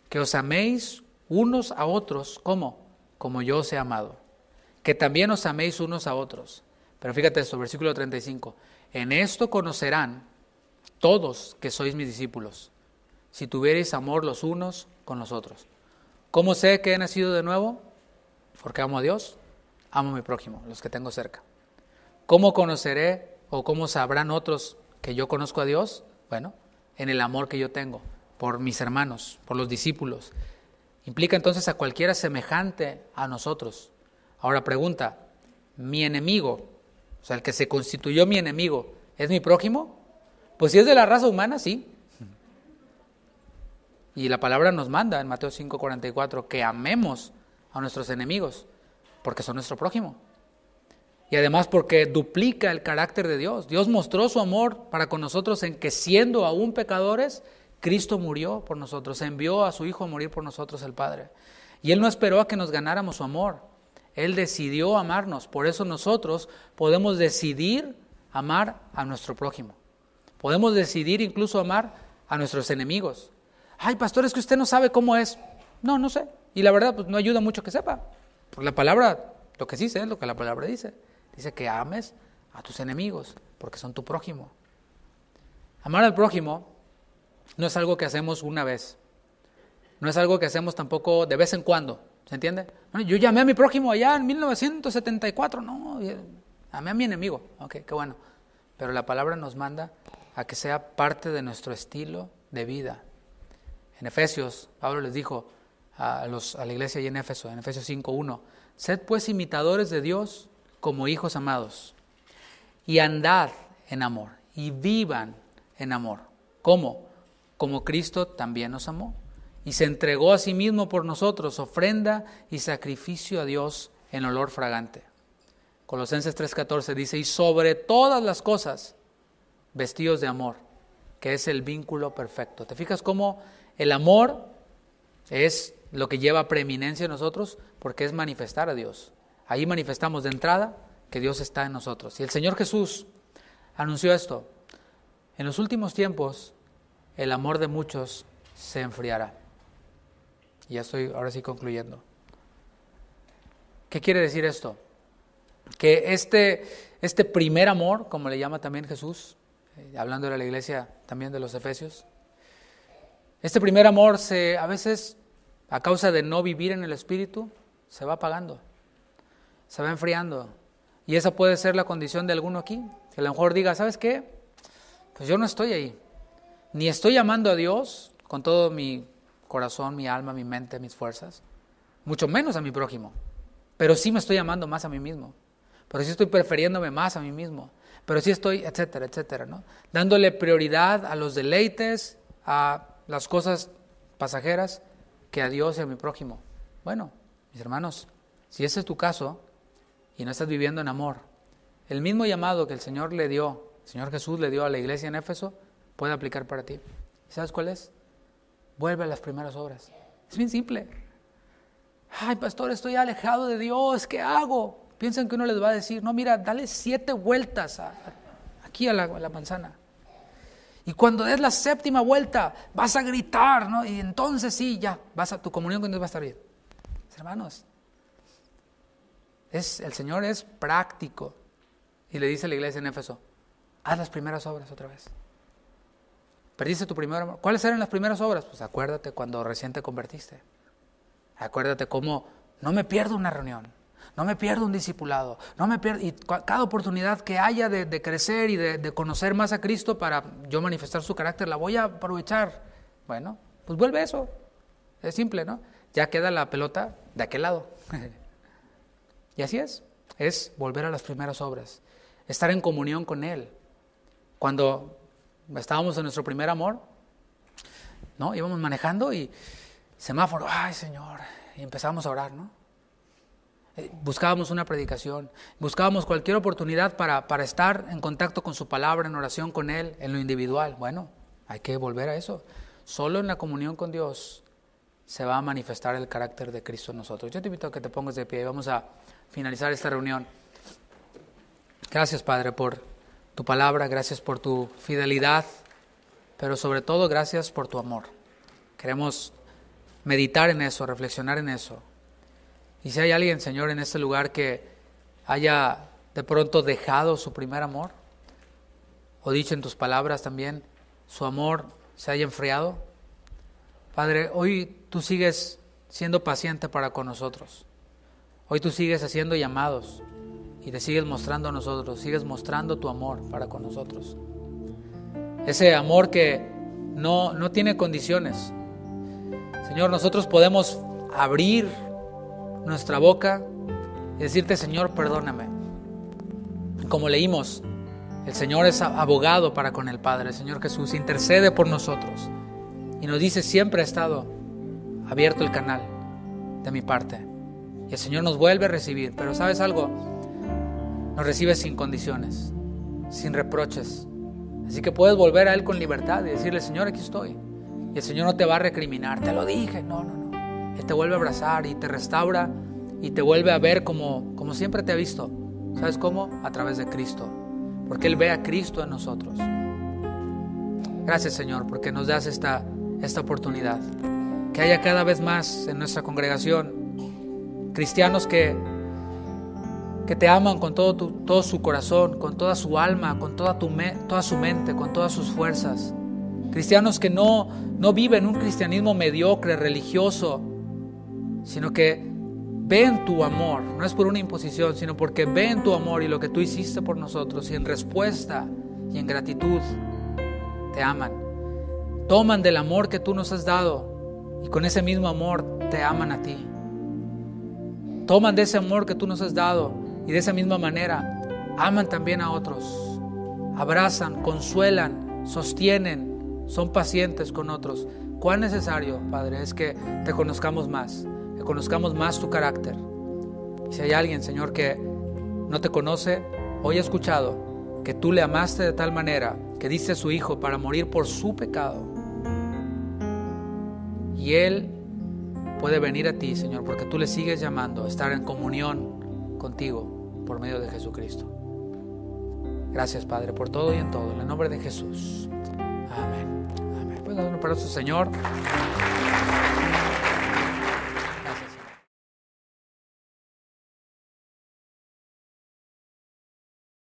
que os améis unos a otros, ¿cómo? Como yo os he amado. Que también os améis unos a otros. Pero fíjate esto, versículo 35. En esto conocerán todos que sois mis discípulos, si tuviereis amor los unos con los otros. ¿Cómo sé que he nacido de nuevo? Porque amo a Dios, amo a mi prójimo, los que tengo cerca. ¿Cómo conoceré o cómo sabrán otros que yo conozco a Dios? Bueno, en el amor que yo tengo por mis hermanos, por los discípulos. Implica entonces a cualquiera semejante a nosotros. Ahora pregunta, ¿mi enemigo, o sea, el que se constituyó mi enemigo, es mi prójimo? Pues si es de la raza humana, sí. Y la palabra nos manda en Mateo 5:44 que amemos a nuestros enemigos, porque son nuestro prójimo. Y además porque duplica el carácter de Dios. Dios mostró su amor para con nosotros en que siendo aún pecadores, Cristo murió por nosotros, envió a su Hijo a morir por nosotros el Padre. Y Él no esperó a que nos ganáramos su amor. Él decidió amarnos. Por eso nosotros podemos decidir amar a nuestro prójimo. Podemos decidir incluso amar a nuestros enemigos. Ay, pastor, es que usted no sabe cómo es. No sé. Y la verdad, pues no ayuda mucho que sepa. Porque la palabra, lo que sí sé es lo que la palabra dice. Dice que ames a tus enemigos, porque son tu prójimo. Amar al prójimo no es algo que hacemos una vez. No es algo que hacemos tampoco de vez en cuando. ¿Se entiende? No, yo llamé a mi prójimo allá en 1974. No, amé a mi enemigo. Ok, qué bueno. Pero la palabra nos manda a que sea parte de nuestro estilo de vida. En Efesios, Pablo les dijo a la iglesia allí en Éfeso, en Efesios 5:1, sed pues imitadores de Dios como hijos amados, y andad en amor, y vivan en amor. ¿Cómo? Como Cristo también nos amó, y se entregó a sí mismo por nosotros, ofrenda y sacrificio a Dios en olor fragante. Colosenses 3:14 dice, y sobre todas las cosas, vestidos de amor, que es el vínculo perfecto. ¿Te fijas cómo el amor es lo que lleva preeminencia en nosotros? Porque es manifestar a Dios. Ahí manifestamos de entrada que Dios está en nosotros. Y el Señor Jesús anunció esto. En los últimos tiempos, el amor de muchos se enfriará. Y ya estoy ahora sí concluyendo. ¿Qué quiere decir esto? Que este primer amor, como le llama también Jesús, hablando de la iglesia también de los Efesios, este primer amor a veces, a causa de no vivir en el Espíritu, se va apagando, se va enfriando. Y esa puede ser la condición de alguno aquí, que a lo mejor diga, ¿sabes qué? Pues yo no estoy ahí, ni estoy amando a Dios con todo mi corazón, mi alma, mi mente, mis fuerzas, mucho menos a mi prójimo, pero sí me estoy amando más a mí mismo, pero sí estoy prefiriéndome más a mí mismo, pero sí estoy, etcétera, etcétera, ¿no? Dándole prioridad a los deleites, a las cosas pasajeras, que a Dios y a mi prójimo. Bueno, mis hermanos, si ese es tu caso y no estás viviendo en amor, el mismo llamado que el Señor le dio, el Señor Jesús le dio a la iglesia en Éfeso, puede aplicar para ti. ¿Y sabes cuál es? Vuelve a las primeras obras. Es bien simple. Ay, pastor, estoy alejado de Dios, ¿qué hago? Piensan que uno les va a decir, no, mira, dale 7 vueltas aquí a la manzana. Y cuando des la 7ª vuelta, vas a gritar, ¿no? Y entonces sí, ya, tu comunión con Dios va a estar bien. Hermanos, el Señor es práctico. Y le dice a la iglesia en Éfeso, haz las primeras obras otra vez. Perdiste tu primer amor. ¿Cuáles eran las primeras obras? Pues acuérdate cuando recién te convertiste. Acuérdate cómo no me pierdo una reunión, no me pierdo un discipulado, no me pierdo, y cada oportunidad que haya de crecer y de conocer más a Cristo para yo manifestar su carácter, la voy a aprovechar. Bueno, pues vuelve eso. Es simple, ¿no? Ya queda la pelota de aquel lado. Y así es volver a las primeras obras, estar en comunión con Él. Cuando estábamos en nuestro primer amor, ¿no? Íbamos manejando y semáforo, ay Señor, y empezamos a orar, ¿no? Buscábamos una predicación, buscábamos cualquier oportunidad para estar en contacto con su palabra, en oración con Él, en lo individual. Bueno, hay que volver a eso. Solo en la comunión con Dios se va a manifestar el carácter de Cristo en nosotros. Yo te invito a que te pongas de pie y vamos a finalizar esta reunión. Gracias, Padre, por tu palabra, gracias por tu fidelidad, pero sobre todo gracias por tu amor. Queremos meditar en eso, reflexionar en eso. Y si hay alguien, Señor, en este lugar que haya de pronto dejado su primer amor, o dicho en tus palabras también, su amor se haya enfriado, Padre, hoy tú sigues siendo paciente para con nosotros. Hoy tú sigues haciendo llamados y te sigues mostrando a nosotros, sigues mostrando tu amor para con nosotros. Ese amor que no tiene condiciones. Señor, nosotros podemos abrir nuestra boca y decirte, Señor, perdóname. Como leímos, el Señor es abogado para con el Padre. El Señor Jesús intercede por nosotros y nos dice, siempre ha estado abierto el canal de mi parte. Y el Señor nos vuelve a recibir, pero ¿sabes algo? Nos recibe sin condiciones, sin reproches. Así que puedes volver a Él con libertad y decirle, Señor, aquí estoy. Y el Señor no te va a recriminar, te lo dije, no. Él te vuelve a abrazar y te restaura y te vuelve a ver como siempre te ha visto. ¿Sabes cómo? A través de Cristo, porque Él ve a Cristo en nosotros. Gracias, Señor, porque nos das esta oportunidad. Que haya cada vez más en nuestra congregación cristianos que te aman con todo su corazón, con toda su alma, con toda su mente, con todas sus fuerzas. Cristianos que no viven un cristianismo mediocre, religioso, sino que ven tu amor, no es por una imposición, sino porque ven tu amor y lo que tú hiciste por nosotros, y en respuesta y en gratitud te aman. Toman del amor que tú nos has dado y con ese mismo amor te aman a ti. Toman de ese amor que tú nos has dado y de esa misma manera aman también a otros. Abrazan, consuelan, sostienen, son pacientes con otros. Cuán necesario, Padre, es que te conozcamos más, que conozcamos más tu carácter. Y si hay alguien, Señor, que no te conoce, hoy he escuchado que tú le amaste de tal manera que diste a su Hijo para morir por su pecado. Y Él puede venir a ti, Señor, porque tú le sigues llamando a estar en comunión contigo por medio de Jesucristo. Gracias, Padre, por todo y en todo. En el nombre de Jesús. Amén. Amén. Pues damos un aplauso, Señor.